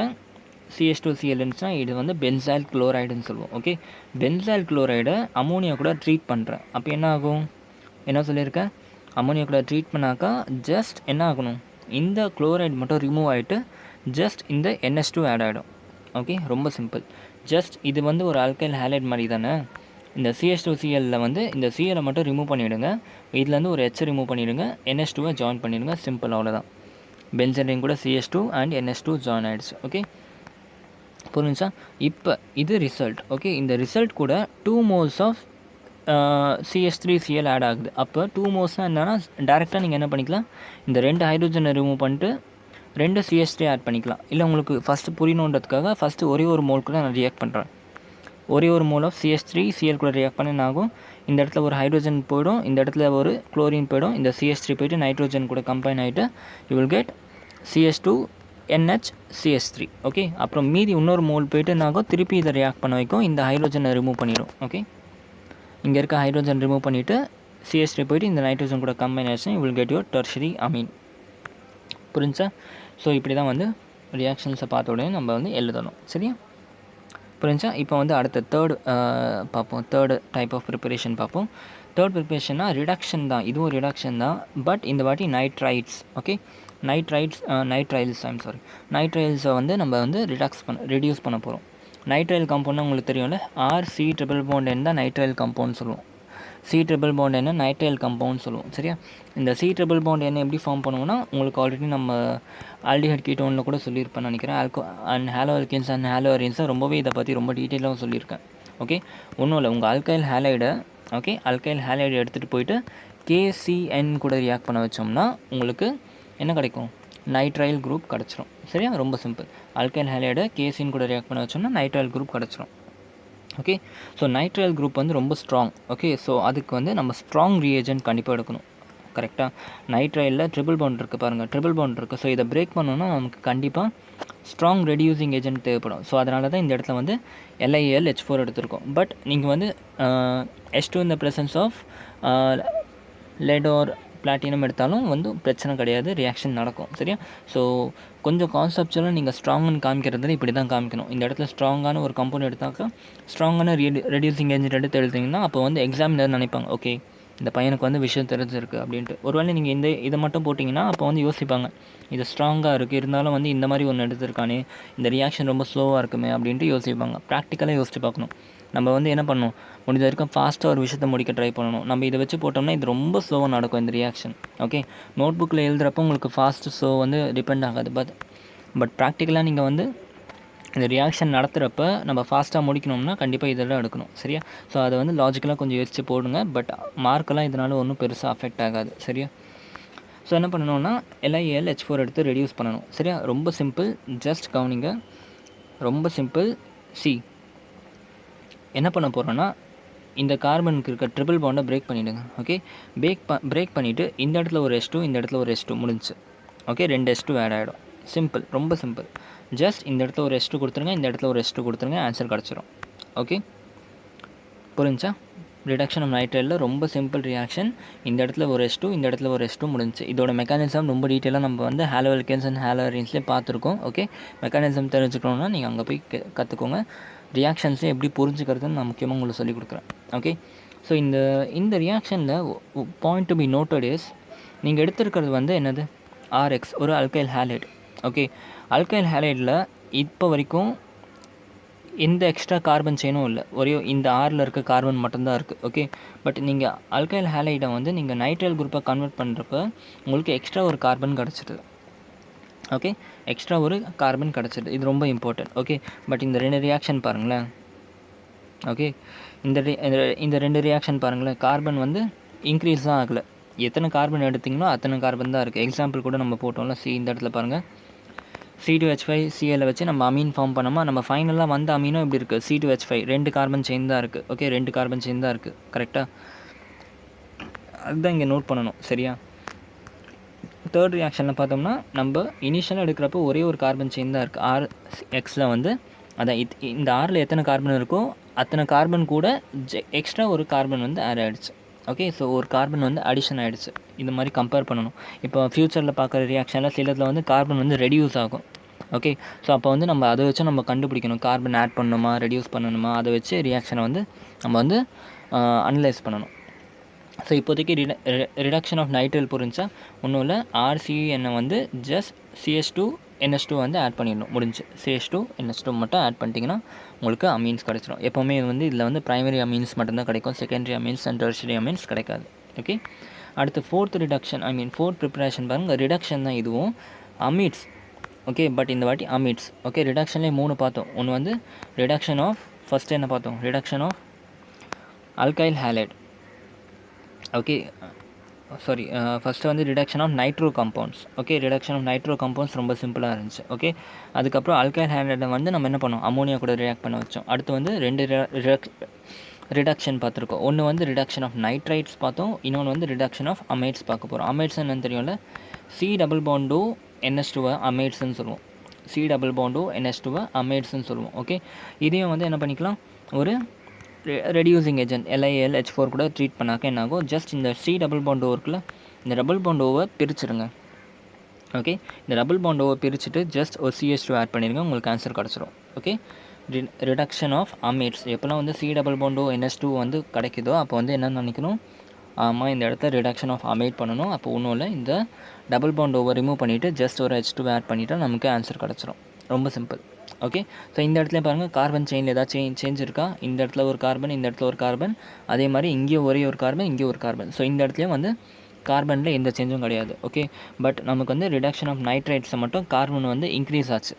CH2Cl இருந்துச்சுன்னா இது வந்து பென்சைல் குளோரைடுன்னு சொல்லுவோம். ஓகே, பென்சைல் குளோரைடை அமோனியா கூட ட்ரீட் பண்ணுறேன். அப்போ என்ன ஆகும், என்ன சொல்லியிருக்கேன், அமோனியா கூட ட்ரீட் பண்ணாக்கா ஜஸ்ட் என்ன ஆகணும், இந்த குளோரைடு மட்டும் ரிமூவ் ஆகிட்டு ஜஸ்ட் இந்த NH2 ஆட் ஆகிடும். ஓகே, ரொம்ப சிம்பிள். ஜஸ்ட் இது வந்து ஒரு ஆல்கைல் ஹேலைட் மாதிரி தானே, இந்த CH2Cl வந்து இந்த Cl மட்டும் ரிமூவ் பண்ணிவிடுங்க, இதுலேருந்து ஒரு H ரிமூவ் பண்ணிவிடுங்க, NH2 ஜாயின் பண்ணிவிடுங்க, சிம்பிள், அவ்வளோதான். பென்சன் ரிங் கூட CH2 அண்ட் NH2 ஜாயின் ஆகிடுச்சு. ஓகே, புரிஞ்சா? இப்போ இது ரிசல்ட். ஓகே, இந்த ரிசல்ட் கூட 2 moles ஆஃப் CH3Cl ஆட் ஆகுது. அப்போ 2 மோல்ஸ்னால் என்னென்னா, டேரெக்டாக நீங்கள் என்ன பண்ணிக்கலாம், இந்த 2 ஹைட்ரோஜனை ரிமூவ் பண்ணிட்டு 2 CH3 ஆட் பண்ணிக்கலாம். இல்லை உங்களுக்கு ஃபஸ்ட்டு புரியணுன்றதுக்காக ஃபஸ்ட்டு ஒரே ஒரு மோல் கூட நான் ரியாக்ட் பண்ணுறேன். ஒரே ஒரு மோல் ஆஃப் CH3Cl கூட ரியாக்ட் பண்ண என்ன ஆகும், இந்த இடத்துல ஒரு ஹைட்ரோஜன் போய்டும், இந்த இடத்துல ஒரு குளோரின் போய்டும், இந்த CH3 போய்ட்டு நைட்ரோஜன் கூட கம்பைன் ஆகிட்டு you will get CH2NH CH3. Okay, அப்புறம் மீதி இன்னொரு மோல் போய்ட்டு என்ன ஆகும், திருப்பி இதை ரியாக்ட் பண்ண வைக்கும், இந்த ஹைட்ரோஜனை ரிமூவ் பண்ணிடும். ஓகே, இங்கே இருக்க ஹைட்ரோஜன் ரிமூவ் பண்ணிவிட்டு CH3 போய்ட்டு இந்த நைட்ரோஜன் கூட கம்பைன் ஆகிடுச்சு, you will get your tertiary amine. புரிஞ்சா? ஸோ இப்படி தான் வந்து ரியாக்ஷன்ஸை பார்த்த உடனே நம்ம வந்து எழுதணும். சரியா? புரிஞ்சா? இப்போ வந்து அடுத்த தேர்டு பார்ப்போம், தேர்டு டைப் ஆஃப் ப்ரிப்பரேஷன் பார்ப்போம். தேர்ட் ப்ரிப்ரேஷன்னா ரிடக்ஷன் தான், இதுவும் ரிடக்ஷன் தான். பட் இந்த வாட்டி நைட்ரைட்ஸ். ஓகே, நைட்ரைல்ஸை வந்து நம்ம வந்து ரெடியூஸ் பண்ண போகிறோம். நைட்ரைல் காம்பவுண்ட்னா உங்களுக்கு தெரியும்ல, RC ட்ரிபிள் பாண்ட் எண் தான் நைட்ரைல் காம்பவுண்ட் சொல்லுவோம். C ட்ரிபிள் பாண்ட் என்ன நைட்ரைல் காம்பவுண்ட் சொல்லுவோம். சரியா, இந்த C ட்ரிபிள் பாண்ட் என்ன எப்படி ஃபார்ம் பண்ணுவோம்னா, உங்களுக்கு ஆல்ரெடி நம்ம ஆல்டிஹைட் கீட்டோனில் கூட சொல்லியிருப்பேன்னு நினைக்கிறேன். And halo alkanes and halo அரேன்ஸை ரொம்பவே இதை பற்றி ரொம்ப டீட்டெயிலாக சொல்லியிருக்கேன். ஓகே, ஒன்றும் இல்லை, உங்கள் ஆல்கைல் ஹேலைடை எடுத்துகிட்டு போயிட்டு KCN கூட ரியாக்ட் பண்ண வச்சோம்னா உங்களுக்கு என்ன கிடைக்கும், நைட்ரைல் குரூப் கிடச்சிரும். சரியா, ரொம்ப சிம்பிள். ஆல்கைல் ஹேலைடை KCN கூட ரியாக்ட் பண்ண வச்சோம்னா நைட்ரைல் குரூப் கிடச்சிரும். ஓகே, ஸோ நைட்ரைல் குரூப் வந்து ரொம்ப ஸ்ட்ராங். ஓகே, ஸோ அதுக்கு வந்து நம்ம ஸ்ட்ராங் ரியேஜென்ட் கண்டிப்பாக எடுக்கணும். கரெக்டாக, நைட்ரைலில் ட்ரிபிள் பாண்ட் இருக்குது பாருங்கள், ட்ரிபிள் பாண்ட் இருக்குது. ஸோ இதை பிரேக் பண்ணோன்னா நமக்கு கண்டிப்பாக ஸ்ட்ராங் ரெடியூசிங் ஏஜென்ட் தேவைப்படும். ஸோ அதனால தான் இந்த இடத்துல வந்து LiAlH4 எடுத்திருக்கோம். பட் நீங்கள் வந்து H2 இந்த presence of lead or platinum எடுத்தாலும் வந்து பிரச்சனை கிடையாது, ரியாக்ஷன் நடக்கும். சரியா, ஸோ கொஞ்சம் கான்செப்ட்ஸெல்லாம் நீங்கள் ஸ்ட்ராங்குன்னு காமிக்கிறதுல இப்படி தான் காமிக்கணும். இந்த இடத்துல ஸ்ட்ராங்கான ஒரு கம்பவுண்ட் எடுத்தாக்கா ஸ்ட்ராங்கான ரெடியூசிங் ஏஜென்ட் எடுத்து எழுதிங்கன்னா அப்போ வந்து எக்ஸாமினர் நினைப்பாங்க, ஓகே இந்த பையனுக்கு வந்து விஷயம் தெரிஞ்சிருக்கு அப்படின்ட்டு. ஒருவேளை நீங்கள் இதை மட்டும் போட்டிங்கன்னா அப்போ வந்து யோசிப்பாங்க, இது ஸ்ட்ராங்காக இருக்குது இருந்தாலும் வந்து இந்த மாதிரி ஒன்று எடுத்திருக்கானே, இந்த ரியாக்ஷன் ரொம்ப ஸ்லோவாக இருக்குமே அப்படின்ட்டு யோசிப்பாங்க. ப்ராக்டிக்கலாக யோசிச்சு பார்க்கணும். நம்ம வந்து என்ன பண்ணணும், முடிஞ்ச வரைக்கும் ஃபாஸ்ட்டாக ஒரு விஷயத்தை முடிக்க ட்ரை பண்ணணும். நம்ம இதை வச்சு போட்டோம்னா இது ரொம்ப ஸ்லோவாக நடக்கும் இந்த ரியாக்ஷன். ஓகே, நோட் புக்கில் எழுதுகிறப்போ உங்களுக்கு ஃபாஸ்ட்டு ஸ்லோ வந்து டிபெண்ட் ஆகாது. பட் ப்ராக்டிக்கலாக நீங்கள் வந்து இந்த ரியாக்ஷன் நடத்துகிறப்ப நம்ம ஃபாஸ்ட்டாக முடிக்கணும்னா கண்டிப்பாக இதெல்லாம் எடுக்கணும். சரியா, ஸோ அதை வந்து லாஜிக்கலாக கொஞ்சம் யோசிச்சு போடுங்க. பட் மார்க்கெல்லாம் இதனால் ஒன்றும் பெருசாக அஃபெக்ட் ஆகாது. சரியா, ஸோ என்ன பண்ணணும்னா LiAlH4 எடுத்து ரெடியூஸ் பண்ணணும். சரியா, ரொம்ப சிம்பிள், ஜஸ்ட் கவனிங்க, ரொம்ப சிம்பிள். என்ன பண்ண போகிறோன்னா இந்த கார்பனுக்கு இருக்க ட்ரிபிள் பாண்டை பிரேக் பண்ணிவிடுங்க. ஓகே, பிரேக் பண்ணிவிட்டு இந்த இடத்துல ஒரு S2, இந்த இடத்துல ஒரு S2 முடிஞ்சு. ஓகே, 2 S2 ஆட் ஆகிடும். சிம்பிள், ரொம்ப சிம்பிள். ஜஸ்ட் இந்த இடத்துல ஒரு S2 கொடுத்துருங்க, இந்த இடத்துல ஒரு S2 கொடுத்துருங்க, ஆன்சர் கிடச்சிரும். ஓகே, புரிஞ்சா? ரிடக்ஷன் ஆஃப் நைட்ரைலில் ரொம்ப சிம்பிள் ரியாக்ஷன். இந்த இடத்துல ஒரு S2, இந்த இடத்துல ஒரு S2 முடிஞ்சு. இதோட மெக்கானிசம் ரொம்ப டீட்டெயிலாக நம்ம வந்து ஹாலோ அல்கேன்ஸ் அண்ட் ஹாலோ அரேன்ஸ்லேயே பார்த்துருக்கோம். ஓகே, மெக்கானிசம் தெரிஞ்சுக்கணுன்னா நீங்கள் அங்கே போய் கற்றுக்கோங்க. ரியாக்ஷன்ஸை எப்படி புரிஞ்சுக்கிறதுன்னு நான் முக்கியமாக உங்களுக்கு சொல்லிக் கொடுக்குறேன். ஓகே, ஸோ இந்த ரியாக்ஷனில் point to be noted is, நீங்கள் எடுத்துருக்கிறது வந்து என்னது, RX, ஒரு அல்கைல் ஹேலைட். ஓகே, அல்கைல் ஹேலைடில் இப்போ வரைக்கும் எந்த எக்ஸ்ட்ரா கார்பன் செயினும் இல்லை, ஒரே இந்த Rல இருக்க கார்பன் மட்டும்தான் இருக்குது. ஓகே, பட் நீங்கள் அல்கைல் ஹேலைடை வந்து நீங்கள் நைட்ரைல் குரூப்பை கன்வெர்ட் பண்ணுறப்ப உங்களுக்கு எக்ஸ்ட்ரா ஒரு கார்பன் கிடச்சிடுது. ஓகே, எக்ஸ்ட்ரா ஒரு கார்பன் கிடச்சிது, இது ரொம்ப இம்பார்ட்டன்ட். ஓகே, பட் இந்த 2 ரியாக்ஷன் பாருங்களேன். ஓகே, இந்த 2 ரியாக்ஷன் பாருங்களேன், கார்பன் வந்து இன்க்ரீஸ் தான் ஆகலை. எத்தனை கார்பன் எடுத்திங்களோ அத்தனை கார்பன் தான் இருக்குது. எக்ஸாம்பிள் கூட நம்ம போட்டோம்ல, இந்த இடத்துல பாருங்கள், C2H5 Cl வச்சு நம்ம அமீன் ஃபார்ம் பண்ணோமா, நம்ம ஃபைனலாக வந்த அமீனும் இப்படி இருக்குது, C2H5, 2 கார்பன் செயின் தான் இருக்குது. ஓகே, 2 கார்பன் செயின் தான் இருக்குது. கரெக்டாக, அதுதான் இங்கே நோட் பண்ணணும். சரியா, தேர்ட் ரியாக்ஷனில் பார்த்தோம்னா நம்ம இனிஷியலாக எடுக்கிறப்போ ஒரே ஒரு கார்பன் செயின் தான் இருக்குது, RXயில் வந்து. அதான் இந்த Rல எத்தனை கார்பன் இருக்கோ அத்தனை கார்பன் கூட எக்ஸ்ட்ரா ஒரு கார்பன் வந்து ஆட் ஆகிடுச்சு. ஓகே, ஸோ ஒரு கார்பன் வந்து அடிஷன் ஆகிடுச்சு. இந்த மாதிரி கம்பேர் பண்ணணும். இப்போ ஃப்யூச்சரில் பார்க்குற ரியாக்ஷனில் சிலத்தில் வந்து கார்பன் வந்து ரெடியூஸ் ஆகும். ஓகே, ஸோ அப்போ வந்து நம்ம அதை வச்சு நம்ம கண்டுபிடிக்கணும், கார்பன் ஆட் பண்ணணுமா ரெடியூஸ் பண்ணணுமா, அதை வச்சு ரியாக்ஷனை வந்து நம்ம வந்து அனலைஸ் பண்ணணும். ஸோ இப்போதைக்கு ரிடக்ஷன் ஆஃப் நைட்ரைல் புரிஞ்சா ஒன்றும் இல்லை, RCN வந்து ஜஸ்ட் CH2NH2 வந்து ஆட் பண்ணிடணும், முடிஞ்சு. CH2NH2 மட்டும் ஆட் பண்ணிட்டீங்கன்னா உங்களுக்கு அமீன்ஸ் கிடச்சிரும். எப்போவுமே வந்து இதில் வந்து ப்ரைமரி அமீன்ஸ் மட்டும்தான் கிடைக்கும், secondary amines and tertiary amines கிடைக்காது. ஓகே, அடுத்து ஃபோர்த் ப்ரிப்பரேஷன் பாருங்கள், ரிடக்ஷன் தான் இதுவும், அமீட்ஸ். ஓகே, பட் இந்த வாட்டி அமீட்ஸ். ஓகே, ரிடக்ஷன்லேயே 3 பார்த்தோம். ஒன்று வந்து ரிடக்ஷன் ஆஃப், ஃபஸ்ட்டு என்ன பார்த்தோம், reduction of alkyl halide. Okay, sorry, first வந்து reduction of nitro compounds. Okay, reduction of nitro compounds ரொம்ப சிம்பிளாக இருந்துச்சு. ஓகே, அதுக்கப்புறம் அல்கைல் ஹேலைடை வந்து நம்ம என்ன பண்ணோம், அமோனியா கூட ரியாக்ட் பண்ண வச்சோம். அடுத்து வந்து 2 ரிடக்ஷன் பார்த்துருக்கோம். ஒன்று வந்து ரிடக்ஷன் ஆஃப் நைட்ரைட்ஸ் பார்த்தோம், இன்னொன்று வந்து ரிடக்ஷன் ஆஃப் அமைட்ஸ் பார்க்க போகிறோம். அமைட்ஸ் என்னன்னு தெரியும்ல, C+NH2 அமைட்ஸ்ன்னு சொல்லுவோம். C+NH2 அமைட்ஸ்ன்னு சொல்லுவோம். ஓகே, இதையும் வந்து என்ன பண்ணிக்கலாம், ஒரு ரெடியூசிங் ஏஜென்ட் LiAlH4 கூட ட்ரீட் பண்ணாக்க என்ன ஆகும், ஜஸ்ட் இந்த C+O இருக்குல்ல, இந்த டபுள் பிரிச்சுருங்க. ஓகே, இந்த டபுள் பிரிச்சுட்டு ஜஸ்ட் ஒரு CH2 ஆட் பண்ணிடுங்க, உங்களுக்கு ஆன்சர் கிடச்சிரும். Okay, reduction of amides. எப்போல்லாம் வந்து C+NH2 வந்து கிடைக்குதோ அப்போ வந்து என்ன நினைக்கணும், ஆமாம், இந்த இடத்துல ரிடக்ஷன் ஆஃப் அமைட் பண்ணணும். அப்போ ஒன்றும் இல்லை, இந்த டபுள் பாண்ட் ஓவர் ரிமூவ் பண்ணிவிட்டு ஜஸ்ட் ஒரு H2 ஆட் பண்ணிவிட்டா நமக்கு ஆன்சர் கிடச்சிரும். ரொம்ப சிம்பிள். ஓகே, ஸோ இந்த இடத்துல பாருங்கள், கார்பன் செயினில் ஏதாவது சேஞ்ச் இருக்கா? இந்த இடத்துல ஒரு கார்பன், இந்த இடத்துல ஒரு கார்பன், அதே மாதிரி இங்கேயும் ஒரே ஒரு கார்பன், இங்கே ஒரு கார்பன். ஸோ இந்த இடத்துலையும் வந்து கார்பனில் எந்த சேஞ்சும் கிடையாது. ஓகே, பட் நமக்கு வந்து ரிடக்ஷன் ஆஃப் நைட்ரேட்ஸை மட்டும் கார்பன் வந்து இன்க்ரீஸ் ஆச்சு.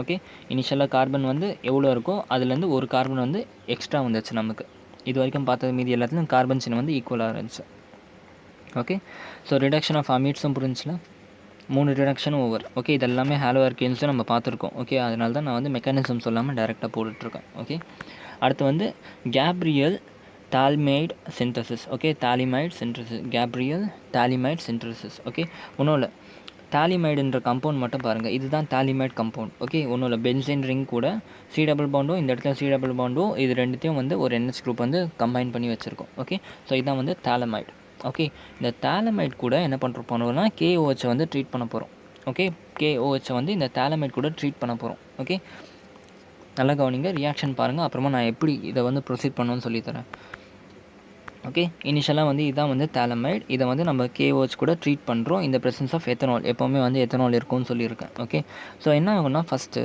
ஓகே, இனிஷியலாக கார்பன் வந்து எவ்வளோ இருக்கோ அதுலேருந்து ஒரு கார்பன் வந்து எக்ஸ்ட்ரா வந்துச்சு நமக்கு. இது வரைக்கும் பார்த்தது மீதி எல்லாத்துலையும் கார்பன் சின்னம் வந்து ஈக்குவலாக இருந்துச்சு. ஓகே, ஸோ ரிடக்ஷன் ஆஃப் அமீட்ஸும் புரிஞ்சுல, 3 ரிடக்ஷனும் ஓவர். ஓகே, இதெல்லாமே ஹாலோ ஆல்கேன்ஸும் நம்ம பார்த்துருக்கோம். ஓகே, அதனால தான் நான் வந்து மெக்கானிசம் சொல்லாமல் டேரெக்டாக போட்டுட்ருக்கேன். ஓகே, அடுத்து வந்து Gabriel phthalimide synthesis. Okay, phthalimide synthesis, Gabriel phthalimide synthesis. Okay, ஒன்றும் இல்லை, தாலிமைடுன்ற கம்பவுண்ட் மட்டும் பாருங்கள், இதுதான் தாலிமைடு கம்பவுண்ட். ஓகே, ஒன்றும் இல்லை, பென்சீன் ரிங் கூட சி டபுள் பாண்டும் இந்த இடத்துல சி டபுள் பாண்டும் இது ரெண்டுத்தையும் வந்து ஒரு NH குரூப் வந்து கம்பைன் பண்ணி வச்சுருக்கோம். ஓகே, ஸோ இதுதான் வந்து தாலமைடு. ஓகே, இந்த தாலமைட் கூட என்ன பண்ணுறோம்னா KOH வந்து ட்ரீட் பண்ண போகிறோம். ஓகே, KOH வந்து இந்த தாலமைட் கூட ட்ரீட் பண்ண போகிறோம். ஓகே, நல்லா கவனிங்க, ரியாக்ஷன் பாருங்கள், அப்புறமா நான் எப்படி இதை வந்து ப்ரொசீட் பண்ணணும்னு சொல்லித்தரேன். ஓகே, இனிஷியலாக வந்து இதுதான் வந்து தாலமைட், இதை வந்து நம்ம KOH கூட ட்ரீட் பண்ணுறோம் இந்த ப்ரெசன்ஸ் ஆஃப் எத்தனால். எப்போவுமே வந்து எத்தனால் இருக்கும்னு சொல்லியிருக்கேன். ஓகே, ஸோ என்ன ஆகும்னா ஃபஸ்ட்டு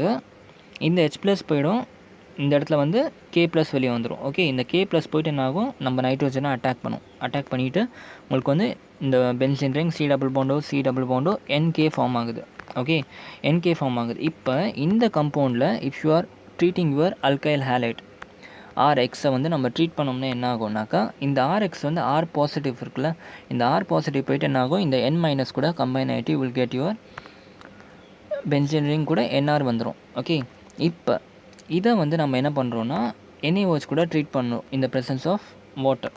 இந்த H+ போயிடும், இந்த இடத்துல வந்து K+ வெளியே வந்துடும். ஓகே, இந்த K+ போய்ட்டு என்ன ஆகும், நம்ம நைட்ரோஜனை அட்டாக் பண்ணும். அட்டாக் பண்ணிவிட்டு உங்களுக்கு வந்து இந்த பென்சீன் ரிங் சி டபுள் பாண்டோ NK ஃபார்ம் ஆகுது. ஓகே, NK ஃபார்ம் ஆகுது. இப்போ இந்த கம்பவுண்டில் if you are treating your alkyl halide RXை வந்து நம்ம ட்ரீட் பண்ணோம்னா என்ன ஆகும்னாக்கா, இந்த RX வந்து R பாசிட்டிவ் இருக்குல்ல, இந்த R பாசிட்டிவ் போய்ட்டு என்ன ஆகும், இந்த N- கூட கம்பைன் ஆகிட்டு will get your benzene ring கூட NR வந்துடும். ஓகே, இப்போ இதை வந்து நம்ம என்ன பண்ணுறோன்னா NaOH கூட ட்ரீட் பண்ணணும் இந்த presence of water.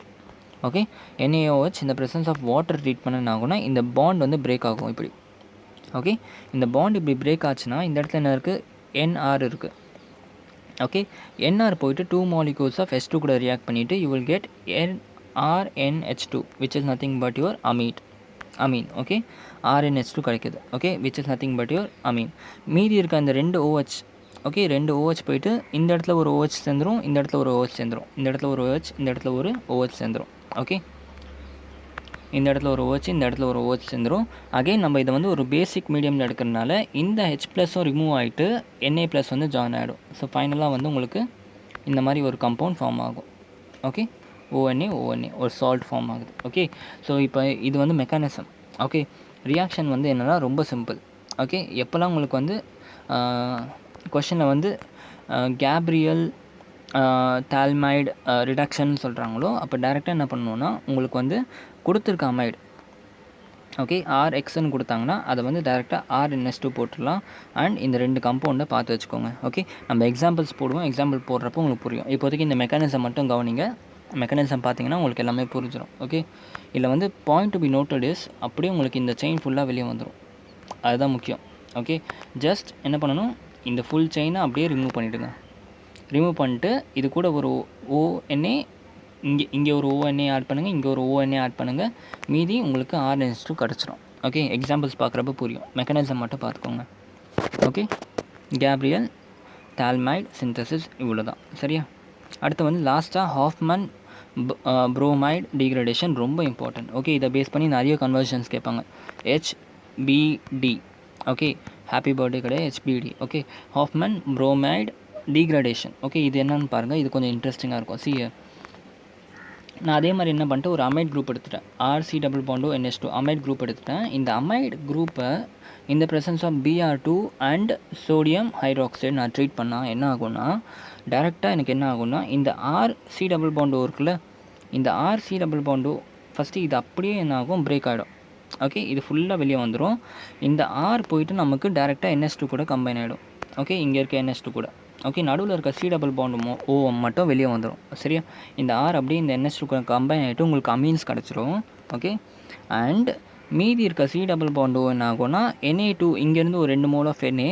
Okay, NaOH இந்த ப்ரெசன்ஸ் ஆஃப் வாட்டர் ட்ரீட் பண்ண என்ன ஆகும்னா இந்த பாண்ட் வந்து பிரேக் ஆகும் இப்படி. ஓகே, இந்த பாண்ட் இப்படி பிரேக் ஆச்சுன்னா இந்த இடத்துல என்ன இருக்குது, NR இருக்குது. ஓகே, NR போயிட்டு 2 molecules ஆஃப் H2 கூட ரியாக்ட் பண்ணிவிட்டு you will get RNH2 which is nothing but your amine. Okay, RNH2 கிடைக்குது. Okay, which is nothing but your amine. மீதி இருக்க அந்த 2 OH. ஓகே, 2 OH போயிட்டு இந்த இடத்துல ஒரு OH சேர்ந்துடும், இந்த இடத்துல ஒரு OH சேர்ந்துடும், இந்த இடத்துல ஒரு OH, இந்த இடத்துல ஒரு OH சேர்ந்துடும். ஓகே, இந்த இடத்துல ஒரு OH, இந்த இடத்துல ஒரு OH சேர்ந்துடும். அகைன் நம்ம இதை வந்து ஒரு பேசிக் மீடியமில் எடுக்கிறதுனால இந்த H+ம் ரிமூவ் ஆகிட்டு Na+ வந்து ஜாயின் ஆகிடும். ஸோ ஃபைனலாக வந்து உங்களுக்கு இந்த மாதிரி ஒரு கம்பவுண்ட் ஃபார்ம் ஆகும். ஓகே, ONA ஒரு சால்ட் ஃபார்ம் ஆகுது. ஓகே, ஸோ இப்போ இது வந்து மெக்கானிசம். ஓகே, ரியாக்ஷன் வந்து என்னென்னா ரொம்ப சிம்பிள். ஓகே, எப்போல்லாம் உங்களுக்கு வந்து கொஷனில் வந்து கேப்ரியல் தால்மைடு ரிடக்ஷன் சொல்கிறாங்களோ அப்போ டேரெக்டாக என்ன பண்ணணுன்னா உங்களுக்கு வந்து கொடுத்துருக்க அமைடு. ஓகே, RXன்னு கொடுத்தாங்கன்னா அதை வந்து டேரெக்டாக RNH2 போட்டுடலாம். அண்ட் இந்த 2 கம்பவுண்டை பார்த்து வச்சுக்கோங்க. ஓகே, நம்ம எக்ஸாம்பிள்ஸ் போடுவோம், எக்ஸாம்பிள் போடுறப்போ உங்களுக்கு புரியும். இப்போதைக்கு இந்த மெக்கானிசம் மட்டும் கவனிங்க, மெக்கானிசம் பார்த்தீங்கன்னா உங்களுக்கு எல்லாமே புரிஞ்சிடும். ஓகே, இதில் வந்து point to be noted is அப்படியே உங்களுக்கு இந்த செயின் ஃபுல்லாக வெளியே வந்துடும், அதுதான் முக்கியம். ஓகே, ஜஸ்ட் என்ன பண்ணணும், இந்த ஃபுல் செயினை அப்படியே ரிமூவ் பண்ணிவிடுங்க. ரிமூவ் பண்ணிட்டு இது கூட ஒரு ONA, இங்கே ஒரு ONA ஆட் பண்ணுங்கள், இங்கே ஒரு ONA ஆட் பண்ணுங்கள், மீதி உங்களுக்கு RNH2 கிடச்சிரும். ஓகே, எக்ஸாம்பிள்ஸ் பார்க்குறப்ப புரியும், மெக்கானிசம் மட்டும் பார்த்துக்கோங்க. ஓகே, கேப்ரியல் தால்மைடு சிந்தசிஸ் இவ்வளோ தான், சரியா? அடுத்து வந்து லாஸ்ட்டாக ஹாஃப்மன் புரோமைடு டிகிரடேஷன் ரொம்ப இம்பார்ட்டன்ட். ஓகே, இதை பேஸ் பண்ணி நிறைய கன்வர்ஷன்ஸ் கேட்பாங்க. HBD. ஓகே, ஹாப்பி பர்த்டே கிடையாது, HBD. Okay, Hoffman bromide degradation. Okay, இது என்னன்னு பாருங்கள், இது கொஞ்சம் இன்ட்ரெஸ்டிங்காக இருக்கும். நான் அதே மாதிரி என்ன பண்ணிட்டு ஒரு அமைட் குரூப் எடுத்துட்டேன், RC டபுள் பாண்டோ NH2 அமைட் குரூப் எடுத்துட்டேன். இந்த அமைட் குரூப்பை இந்த presence of Br2 and sodium hydroxide நான் ட்ரீட் பண்ணால் என்ன ஆகும்னா டேரெக்டாக எனக்கு என்ன ஆகும்னா இந்த RC டபுள் பாண்டோ இருக்குல்ல, இந்த RC டபுள் பாண்டோ ஃபஸ்ட்டு இது அப்படியே என்ன ஆகும், பிரேக் ஆகிடும். ஓகே, இது ஃபுல்லாக வெளியே வந்துடும். இந்த R போயிட்டு நமக்கு டேரெக்டாக NH2 கூட கம்பைன் ஆகிடும். ஓகே, இங்கே இருக்க NH2 கூட. ஓகே, நடுவில் இருக்க C டபுள் பாண்டு O மட்டும் வெளியே வந்துடும், சரியா? இந்த R அப்படியே இந்த NH2 கூட கம்பைன் ஆகிட்டு உங்களுக்கு அமீன்ஸ் கிடச்சிரும். ஓகே, அண்ட் மீதி இருக்க C டபுள் பாண்டு O என்ன ஆகும்னா Na2, இங்கேருந்து ஒரு 2 mole of Na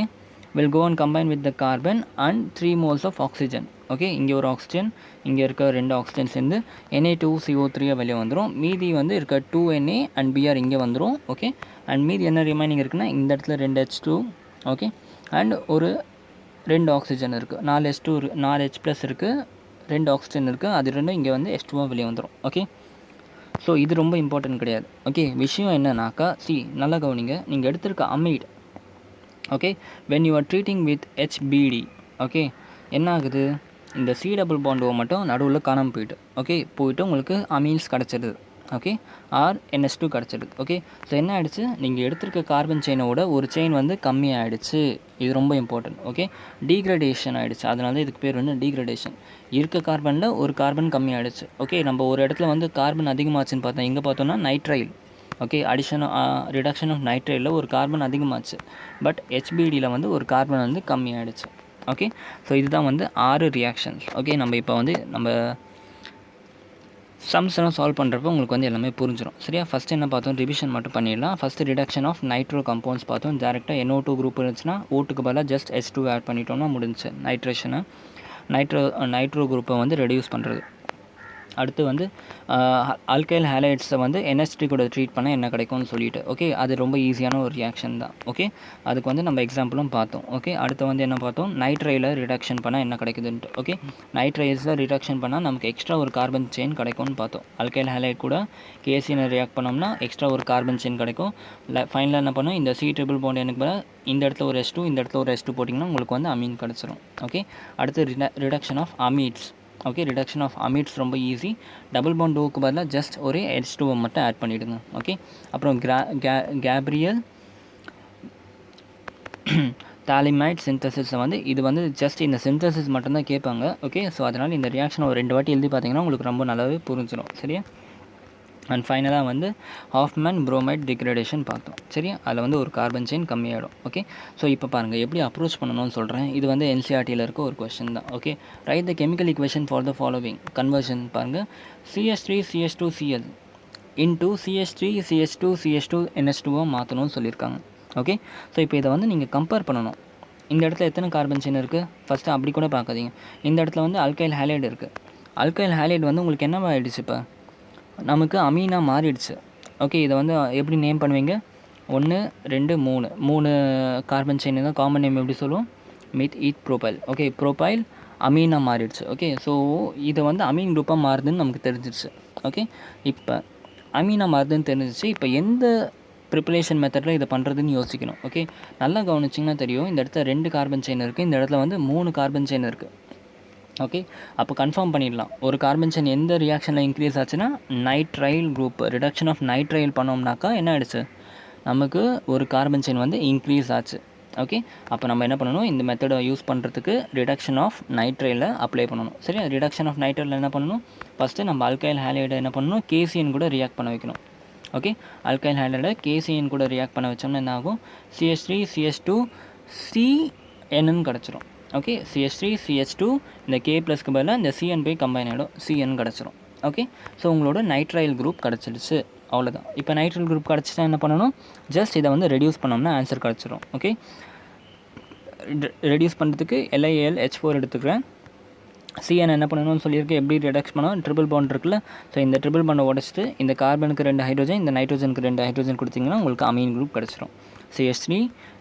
will go and combine with the carbon and 3 moles of oxygen. Okay, இங்கே ஒரு ஆக்சிஜன், இங்கே இருக்க 2 ஆக்சிஜன் சேர்ந்து Na2CO3 வெளியே வந்துடும். மீதி வந்து இருக்க 2Na அண்ட் Br இங்கே வந்துடும். ஓகே, அண்ட் மீதி என்ன ரிமைனிங் இருக்குன்னா இந்த இடத்துல 2 H2. ஓகே, அண்ட் ஒரு 2 ஆக்சிஜன் இருக்குது, 4 H2 4 H+ இருக்குது, 2 ஆக்சிஜன் இருக்குது, அது ரெண்டும் இங்கே வந்து H2 வெளியே வந்துடும். ஓகே, ஸோ இது ரொம்ப இம்பார்ட்டன்ட் கிடையாது. ஓகே, விஷயம் என்னன்னாக்கா நல்லா கவனிங்க. நீங்கள் எடுத்திருக்க amide, okay, when you are treating with HBD, okay, என்ன ஆகுது, இந்த C டபுள் பாண்ட் O மட்டும் நடுவில் காணாமல் போயிட்டு உங்களுக்கு அமீன்ஸ் கிடச்சிடுது. ஓகே, ஆர் NH2 கிடச்சிடுது. ஓகே, ஸோ என்ன ஆகிடுச்சு, நீங்கள் எடுத்திருக்க கார்பன் செயினோட ஒரு செயின் வந்து கம்மியாகிடுச்சு. இது ரொம்ப இம்பார்ட்டன்ட். ஓகே, டீக்ரடேஷன் ஆகிடுச்சு. அதனால தான் இதுக்கு பேர் வந்து டீக்ரடேஷன். இருக்க கார்பனில் ஒரு கார்பன் கம்மியாகிடுச்சு. ஓகே, நம்ம ஒரு இடத்துல வந்து கார்பன் அதிகமாச்சுன்னு பார்த்தோம். எங்கே பார்த்தோம்னா நைட்ரைல். ஓகே, ரிடக்ஷன் ஆஃப் நைட்ரைலில் ஒரு கார்பன் அதிகமாச்சு. பட் HBDயில் வந்து ஒரு கார்பன் வந்து கம்மியாகிடுச்சு. ஓகே, ஸோ இதுதான் வந்து 6 ரியாக்ஷன்ஸ். ஓகே, நம்ம இப்போ வந்து நம்ம சம்ஸ் எல்லாம் சால்வ் பண்ணுறப்போ உங்களுக்கு வந்து எல்லாமே புரிஞ்சிடும். சரியா, ஃபஸ்ட்டு என்ன பார்த்தோம், ரிவிஷன் மட்டும் பண்ணிடலாம். First reduction of nitro compounds பார்த்தோம். டேரெக்டாக NO2 குரூப் இருந்துச்சுன்னா ஓட்டுக்கு பதிலாக ஜஸ்ட் H2 ஆட் பண்ணிட்டோம்னா முடிஞ்சு நைட்ரோ குரூப்பை வந்து ரெடியூஸ் பண்ணுறது. அடுத்து வந்து ஆல்கைல் ஹேலைட்ஸை வந்து NH3 கூட ட்ரீட் பண்ணால் என்ன கிடைக்கும்னு சொல்லிட்டு. ஓகே, அது ரொம்ப ஈஸியான ஒரு ரியாக்ஷன் தான். ஓகே, அதுக்கு வந்து நம்ம எக்ஸாம்பிளும் பார்த்தோம். ஓகே, அடுத்து வந்து என்ன பார்த்தோம், நைட்ரையில் ரிடக்ஷன் பண்ணால் என்ன கிடைக்குதுன்ட்டு. ஓகே, நைட்ரைஸில் ரிடக்ஷன் பண்ணால் நமக்கு எக்ஸ்ட்ரா ஒரு கார்பன் செயின் கிடைக்கும்னு பார்த்தோம். ஆல்கைல் ஹேலைட் கூட KCN ரியாக்ட் பண்ணோம்னா எக்ஸ்ட்ரா ஒரு கார்பன் செயின் கிடைக்கும். ஃபைனலாக என்ன பண்ணோம், இந்த C ட்ரிபிள் பாண்ட் எனக்கு பதிலாக இந்த இடத்துல ஒரு H2, இந்த இடத்துல ஒரு H2 போட்டிங்கன்னா உங்களுக்கு வந்து அமீன் கிடச்சிரும். ஓகே, அடுத்து reduction of amides. Okay, reduction of amides ரொம்ப ஈஸி. டபுள் பாண்ட் ஓக்கு பதிலாக ஜஸ்ட் ஒரே H2 மட்டும் ஆட் பண்ணிவிடுங்க. ஓகே, அப்புறம் கேப்ரியல் தாலிமைட் சிந்தசிஸை வந்து இது வந்து ஜஸ்ட் இந்த சிந்தசிஸ் மட்டும்தான் கேட்பாங்க. ஓகே, ஸோ அதனால் இந்த ரியாக்ஷன் ஒரு 2 வாட்டி எழுதி பார்த்தீங்கன்னா உங்களுக்கு ரொம்ப நல்லாவே புரிஞ்சிடும். சரியா, அண்ட் ஃபைனலாக வந்து ஹாஃப்மேன் புரோமைட் டிக்ரடேஷன் பார்த்தோம். சரியா, அதில் வந்து ஒரு கார்பன் செயின் கம்மியாகிடும். ஓகே, ஸோ இப்போ பாருங்கள் எப்படி அப்ரோச் பண்ணணும்னு சொல்கிறேன். இது வந்து NCERTயில் இருக்க ஒரு கொஸ்டின் தான். Okay, right the chemical equation for the following conversion. பாருங்கள், CH3CH2Cl இன்டூ CH3CH2CH2 NH2 மாற்றணும்னு சொல்லியிருக்காங்க. ஓகே, ஸோ இப்போ இதை வந்து நீங்கள் கம்பேர் பண்ணணும். இந்த இடத்துல எத்தனை கார்பன் செயின் இருக்குது, ஃபஸ்ட்டு அப்படி கூட பார்க்காதீங்க. இந்த இடத்துல வந்து ஆல்கைல் ஹேலைடு இருக்குது. ஆல்கைல் ஹேலைடு வந்து உங்களுக்கு என்னவா ஆகிடுச்சு, இப்போ நமக்கு அமீனாக மாறிடுச்சு. ஓகே, இதை வந்து எப்படி நேம் பண்ணுவீங்க, 1 2 3 கார்பன் செயின் தான் காமன் நேம் எப்படி சொல்லுவோம், ஈத் ப்ரோபைல். ஓகே, ப்ரோபைல் அமீனாக மாறிடுச்சு. ஓகே, ஸோ இதை வந்து அமீன் குரூப்பாக மாறுதுன்னு நமக்கு தெரிஞ்சிடுச்சு. ஓகே, இப்போ அமீனாக மாறுதுன்னு தெரிஞ்சிச்சு. இப்போ எந்த ப்ரிப்பரேஷன் மெத்தடில் இதை பண்ணுறதுன்னு யோசிக்கணும். ஓகே, நல்லா கவனிச்சிங்கன்னா தெரியும், இந்த இடத்துல 2 கார்பன் செயின் இருக்குது, இந்த இடத்துல வந்து 3 கார்பன் செயின் இருக்குது. ஓகே, அப்போ கன்ஃபார்ம் பண்ணிடலாம், ஒரு கார்பன் செயின் எந்த ரியாக்ஷனில் இன்க்ரீஸ் ஆச்சுன்னா nitrile group reduction of nitrile பண்ணோம்னாக்கா என்ன ஆகிடுச்சு, நமக்கு ஒரு கார்பன் செயின் வந்து இன்க்ரீஸ் ஆச்சு. ஓகே, அப்போ நம்ம என்ன பண்ணணும், இந்த மெத்தடை யூஸ் பண்ணுறதுக்கு ரிடக்ஷன் ஆஃப் நைட்ரைலில் அப்ளை பண்ணணும். சரி, ரிடக்ஷன் ஆஃப் நைட்ரைலில் என்ன பண்ணணும், ஃபஸ்ட்டு நம்ம ஆல்கைல் ஹேலைடை என்ன பண்ணணும், KCN கூட ரியாக்ட் பண்ண வைக்கணும். ஓகே, ஆல்கைல் ஹேலைடை KCN கூட ரியாக்ட் பண்ண வச்சோம்னா என்ன ஆகும், CH3CH2CN கிடச்சிரும். ஓகே, CH3CH2 இந்த K ப்ளஸ்க்கு பதிலாக இந்த CN போய் கம்பைன் ஆகிடும், CN கிடச்சிரும். ஓகே, ஸோ உங்களோட நைட்ரைல் குரூப் கிடச்சிடுச்சு. அவ்வளோதான். இப்போ நைட்ரைல் குரூப் கிடச்சிட்டா என்ன பண்ணணும், ஜஸ்ட் இதை வந்து ரெடியூஸ் பண்ணோம்னா ஆன்சர் கிடச்சிரும். ஓகே, ரெடியூஸ் பண்ணுறதுக்கு LiAlH4 எடுத்துக்கிறேன். CN என்ன பண்ணணும்னு சொல்லியிருக்கேன், எப்படி ரிடக்ஸ் பண்ணோம், ட்ரிபிள் பாண்ட் இருக்குல்ல, ஸோ இந்த ட்ரிபிள் பாண்டை உடச்சிட்டு இந்த கார்பனுக்கு 2 ஹைட்ரோஜன், இந்த நைட்ரோஜனுக்கு 2 ஹைட்ரோஜன் கொடுத்திங்கன்னா உங்களுக்கு அமீன் குரூப் கிடச்சிரும். CH3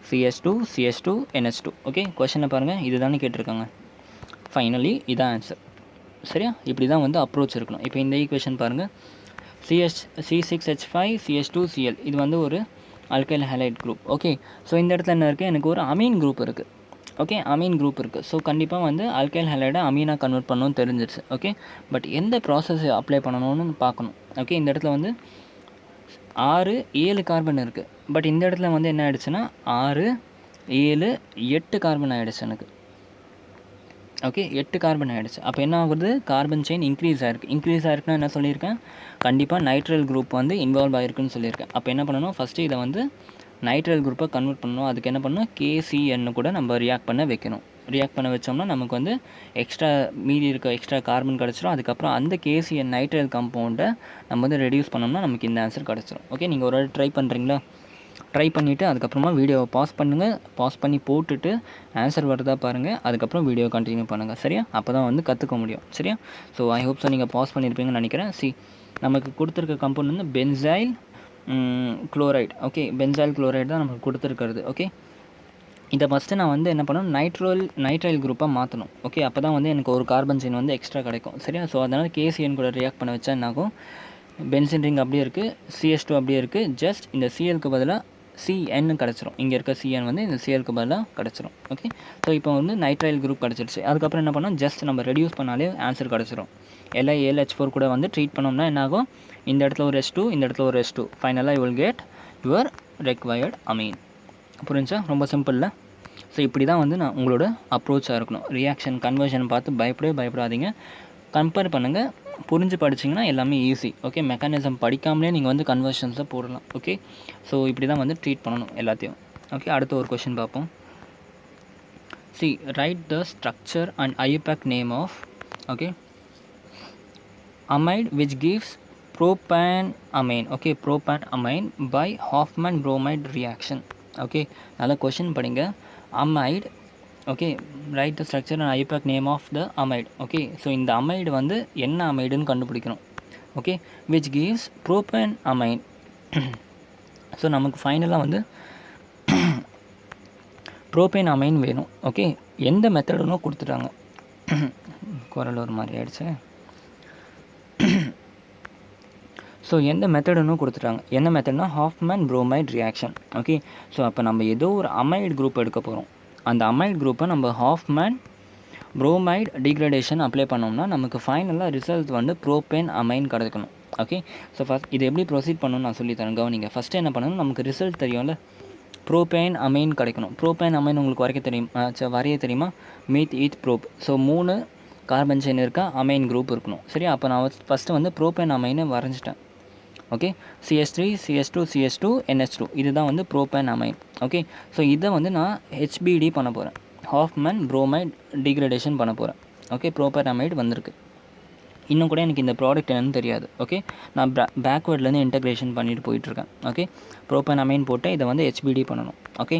CH2 CH2 NH2. Okay, கொஷனை பாருங்கள், இது தானே கேட்டிருக்காங்க. ஃபைனலி இதான் ஆன்சர். சரியா, இப்படி தான் வந்து அப்ரோச் இருக்கணும். இப்போ இந்த ஈக்குவேஷன் பாருங்கள், C6H5 CH2Cl இது வந்து ஒரு alkyl halide group. Okay, so இந்த இடத்துல என்ன இருக்குது, எனக்கு ஒரு அமீன் குரூப் இருக்குது. ஓகே, அமீன் குரூப் இருக்குது. ஸோ கண்டிப்பாக வந்து ஆல்கைல் ஹேலைடை அமீனாக கன்வெர்ட் பண்ணணும்னு தெரிஞ்சிருச்சு. ஓகே, பட் எந்த ப்ராசஸ் அப்ளை பண்ணணும்னு பார்க்கணும். ஓகே, இந்த இடத்துல வந்து 7 கார்பன் இருக்குது. பட் இந்த இடத்துல வந்து என்ன ஆகிடுச்சுன்னா 6 7 8 கார்பன் ஆகிடுச்சு எனக்கு. ஓகே, 8 கார்பன் ஆகிடுச்சு. அப்போ என்ன ஆகுது, கார்பன் செயின் இன்க்ரீஸ் ஆகிருக்குன்னா என்ன சொல்லியிருக்கேன், கண்டிப்பாக நைட்ரைல் குரூப் வந்து இன்வால்வ் ஆகிருக்குன்னு சொல்லியிருக்கேன். அப்போ என்ன பண்ணணும், ஃபஸ்ட்டு இதை வந்து நைட்ரைல் குரூப்பை கன்வெர்ட் பண்ணணும். அதுக்கு என்ன பண்ணணும், KCN கூட நம்ம ரியாக்ட் பண்ண வைக்கணும். ரியாக்ட் பண்ண வச்சோம்னா நமக்கு வந்து மீதி இருக்க எக்ஸ்ட்ரா கார்பன் கிடச்சிரும். அதுக்கப்புறம் அந்த KCN நைட்ரைல் காம்பவுண்டை நம்ம வந்து ரெடியூஸ் பண்ணோம்னா நமக்கு இந்த ஆன்சர் கிடச்சிரும். ஓகே, நீங்கள் ஒரு ட்ரை பண்ணுறீங்களா, ட்ரை பண்ணிவிட்டு அதுக்கப்புறமா வீடியோவை பாஸ் பண்ணுங்கள். பாஸ் பண்ணி போட்டுட்டு ஆன்சர் வருதா பாருங்கள், அதுக்கப்புறம் வீடியோ கண்டினியூ பண்ணுங்கள். சரியா, அப்போ தான் வந்து கற்றுக்க முடியும். சரியா, ஸோ ஐ ஹோப் ஸோ நீங்கள் பாஸ் பண்ணியிருப்பீங்கன்னு நினைக்கிறேன். நமக்கு கொடுத்துருக்க கம்பவுண்ட் வந்து benzyl chloride. Okay, benzyl chloride தான் நமக்கு கொடுத்துருக்கிறது. ஓகே, இதை ஃபஸ்ட்டு நான் வந்து என்ன பண்ணணும், நைட்ரைல் குரூப்பாக மாற்றணும். ஓகே, அப்போ தான் வந்து எனக்கு ஒரு கார்பன் செயின் வந்து எக்ஸ்ட்ரா கிடைக்கும். சரியா, ஸோ அதனால் KCN கூட ரியாக்ட் பண்ண வச்சா என்னாகும், பென்சின் ரிங் அப்படியே இருக்குது, CH2 அப்படியே இருக்குது. ஜஸ்ட் இந்த சிஎலுக்கு பதிலாக CN கிடச்சிரும். இங்கே இருக்க CN வந்து இந்த சிஎலுக்கு பதிலாக கிடச்சிரும். ஓகே, ஸோ இப்போ வந்து நைட்ரைல் குரூப் கிடச்சிருச்சு. அதுக்கப்புறம் என்ன பண்ணோம், ஜஸ்ட் நம்ம ரெடியூஸ் பண்ணாலே ஆன்சர் கிடச்சிரும். LiAlH4 கூட வந்து ட்ரீட் பண்ணோம்னா என்ன ஆகும், இந்த இடத்துல ஒரு H2, இந்த இடத்துல ஒரு H2, ஃபைனலாக you will get your required amine. புரிஞ்சா? ரொம்ப சிம்பிளில். ஸோ இப்படி தான் வந்து நான் உங்களோட அப்ரோச்சாக இருக்கணும். ரியாக்ஷன் கன்வர்ஷன் பார்த்து பயப்படாதீங்க, கம்பேர் பண்ணுங்கள். புரிஞ்சு படிச்சிங்கன்னா எல்லாமே ஈஸி. ஓகே, மெக்கானிசம் படிக்காமலே நீங்கள் வந்து கன்வர்ஷன்ஸை போடலாம். ஓகே, ஸோ இப்படி தான் வந்து ட்ரீட் பண்ணணும் எல்லாத்தையும். ஓகே, அடுத்த ஒரு கொஷின் பார்ப்போம். See, write the structure and IUPAC name of amide which gives propanamine. Okay, propanamine by Hoffman bromide reaction. Okay, நல்ல கொஷின் படிங்க. amide, okay, write the structure and IUPAC name of the amide. Okay, so இந்த amide வந்து என்ன அமைடுன்னு கண்டுபிடிக்கணும். Okay, which gives propanamine. So நமக்கு ஃபைனலாக வந்து ப்ரோபேனமைன் வேணும். ஓகே, எந்த மெத்தடுன்னு கொடுத்துட்டாங்க. குரல் ஒரு மாதிரி ஆயிடுச்சு. ஸோ எந்த மெத்தடுன்னு கொடுத்துட்டாங்க. என்ன மெத்தட்னா Hoffmann bromide reaction. Okay, so அப்போ நம்ம ஏதோ ஒரு அமைடு குரூப் எடுக்க போகிறோம். அந்த அமைடு குரூப்பை நம்ம ஹாஃப்மேன் ப்ரோமைட் டிகிரடேஷன் அப்ளை பண்ணோம்னா நமக்கு ஃபைனலாக ரிசல்ட் வந்து ப்ரோபேன் அமைன் கிடைக்கணும். ஓகே, ஸோ ஃபஸ்ட் இது எப்படி ப்ரொசீட் பண்ணணும்னு நான் சொல்லித்தரேன், கவனிங்க. ஃபஸ்ட்டு என்ன பண்ணணும், நமக்கு ரிசல்ட் தெரியும்ல, ப்ரோபேன் அமைன் கிடைக்கணும். ப்ரோபேன் அமைன் உங்களுக்கு வரைய தெரியுமா? மீத் Eid probe. So 3 carbon chain இருக்கா, அமைன் குரூப் இருக்கணும். சரி, அப்போ நான் ஃபஸ்ட்டு வந்து propane அமைனை வரைஞ்சிட்டேன். Okay, CH3 CH2 CH2 NH2 இதுதான் வந்து ப்ரோபேன் அமைன். ஓகே, ஸோ இதை வந்து நான் HBD பண்ண போகிறேன், ஹாஃப்மேன் ப்ரோமைட் டிகிரடேஷன் பண்ண போகிறேன். ஓகே, ப்ரோபேன் அமைடு வந்திருக்கு. இன்னும் கூட எனக்கு இந்த ப்ராடக்ட் என்னன்னு தெரியாது. ஓகே, நான் பேக்வேர்ட்லேருந்து இன்டெக்ரேஷன் பண்ணிட்டு போயிட்டுருக்கேன். ஓகே, ப்ரோபேன் அமைன் போட்டு இதை வந்து HBD பண்ணணும். ஓகே,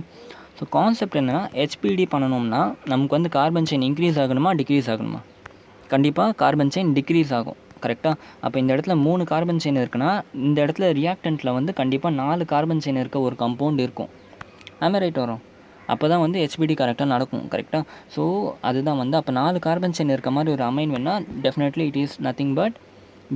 ஸோ கான்செப்ட் என்னென்னா, HBD பண்ணணும்னா நமக்கு வந்து கார்பன் செயின் இன்க்ரீஸ் ஆகணுமா டிக்ரீஸ் ஆகணுமா? கண்டிப்பாக கார்பன் செயின் டிக்ரீஸ் ஆகும். கரெக்டாக? அப்போ இந்த இடத்துல 3 கார்பன் செயின் இருக்குன்னா இந்த இடத்துல ரியாக்டண்ட்டில் வந்து கண்டிப்பாக 4 கார்பன் செயின் இருக்க ஒரு கம்பவுண்ட் இருக்கும். ஆமாம், ரைட் வரும். அப்போ தான் வந்து HBD கரெக்டாக நடக்கும். கரெக்டாக? ஸோ அதுதான் வந்து அப்போ 4 கார்பன் செயின் இருக்க மாதிரி ஒரு அமைன் வேணால் definitely it is nothing but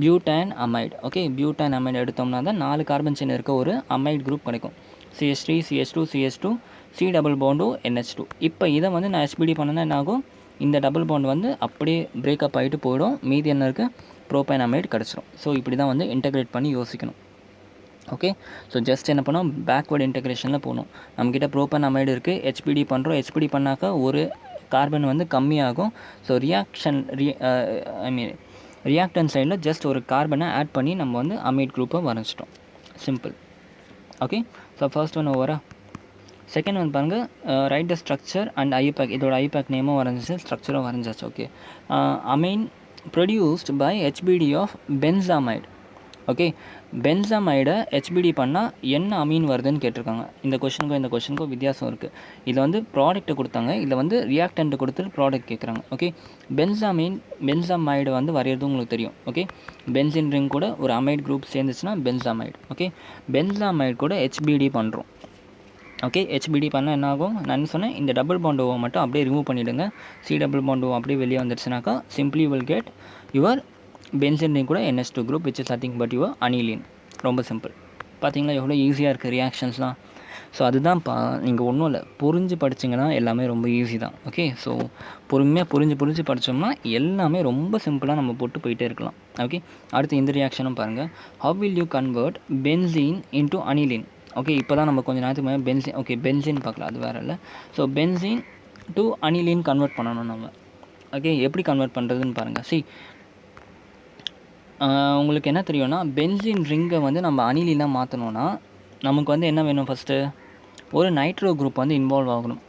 butane amide. Okay, butane amide எடுத்தோம்னா தான் 4 கார்பன் செயின் இருக்க ஒரு அமைடு குரூப் கிடைக்கும். CH3 CH2 CH2 C double bond NH2. இப்போ இதை வந்து நான் HBD பண்ணனா என்ன ஆகும், இந்த டபுள் பாண்ட் வந்து அப்படியே பிரேக்கப் ஆகிட்டு போயிடும். மீதி என்ன இருக்குது, ப்ரோபேன் அமைடு கிடச்சிரும். ஸோ இப்படி தான் வந்து இன்டெகிரேட் பண்ணி யோசிக்கணும். ஓகே, ஸோ ஜஸ்ட் என்ன பண்ணோம், பேக்வேர்டு இன்டெகிரேஷனில் போகணும். நம்மக்கிட்ட ப்ரோபேன் அமைடு இருக்குது, HBD பண்ணுறோம். HBD பண்ணாக்கா ஒரு கார்பன் வந்து கம்மியாகும். ஸோ ரியாக்டன் சைடில் ஜஸ்ட் ஒரு கார்பனை ஆட் பண்ணி நம்ம வந்து அமைட் குரூப்பை வரைஞ்சிட்டோம். Simple. Okay, so first one ஓவரா. செகண்ட் ஒன் பாருங்கள், write the structure and IUPAC. இதோட IUPAC நேமும் வரைஞ்சிச்சு, ஸ்ட்ரக்சரும் வரைஞ்சாச்சு. Okay, amine produced by HBD of benzamide. Okay, பென்சாமைடை HBD பண்ணால் என்ன அமீன் வருதுன்னு கேட்டிருக்காங்க. இந்த கொஷனுக்கும் வித்தியாசம் இருக்குது. இதில் வந்து ப்ராடக்ட்டை கொடுத்தாங்க, இதில் வந்து ரியாக்டண்ட்டு கொடுத்துட்டு ப்ராடக்ட் கேட்குறாங்க. ஓகே, பென்சாமைடு வந்து வரைகிறது உங்களுக்கு தெரியும். ஓகே, பென்சின் ரிங் கூட ஒரு அமைடு குரூப் சேர்ந்துச்சுன்னா பென்சாமைடு. ஓகே, பென்சாமைடு கூட HBD பண்ணுறோம். ஓகே, HBD பண்ணால் என்ன ஆகும், நான் என்ன சொன்னேன், இந்த டபுள் பாண்டோவை மட்டும் அப்படியே ரிமூவ் பண்ணிவிடுங்க. C டபுள் பாண்டோவை அப்படியே வெளியே வந்துடுச்சுனாக்கா simply will get your benzene ring கூட NH2 group which is nothing but your aniline. ரொம்ப சிம்பிள். பார்த்தீங்களா எவ்வளோ ஈஸியாக இருக்குது ரியாக்ஷன்ஸ்லாம். ஸோ அதுதான் நீங்கள் ஒன்றும் இல்லை, புரிஞ்சு படிச்சிங்கன்னா எல்லாமே ரொம்ப ஈஸி தான். ஓகே, ஸோ பொறுமையாக புரிஞ்சு படித்தோம்னா எல்லாமே ரொம்ப சிம்பிளாக நம்ம போட்டு போயிட்டே இருக்கலாம். ஓகே, அடுத்து இந்த ரியாக்ஷனும் பாருங்கள். How will you convert benzene into aniline? Okay, இப்போ தான் நம்ம கொஞ்சம் நேரத்துக்கு மேலே பென்சின். ஓகே, பென்சின் பார்க்கலாம், அது வேறு இல்லை. So benzene to aniline convert பண்ணணும் நம்ம. ஓகே, எப்படி கன்வெர்ட் பண்ணுறதுன்னு பாருங்கள். உங்களுக்கு என்ன தெரியும்னா, பென்சின் ரிங்கை வந்து நம்ம அனிலினாக மாற்றணுன்னா நமக்கு வந்து என்ன வேணும், ஃபஸ்ட்டு ஒரு நைட்ரோ குரூப் வந்து இன்வால்வ் ஆகணும்.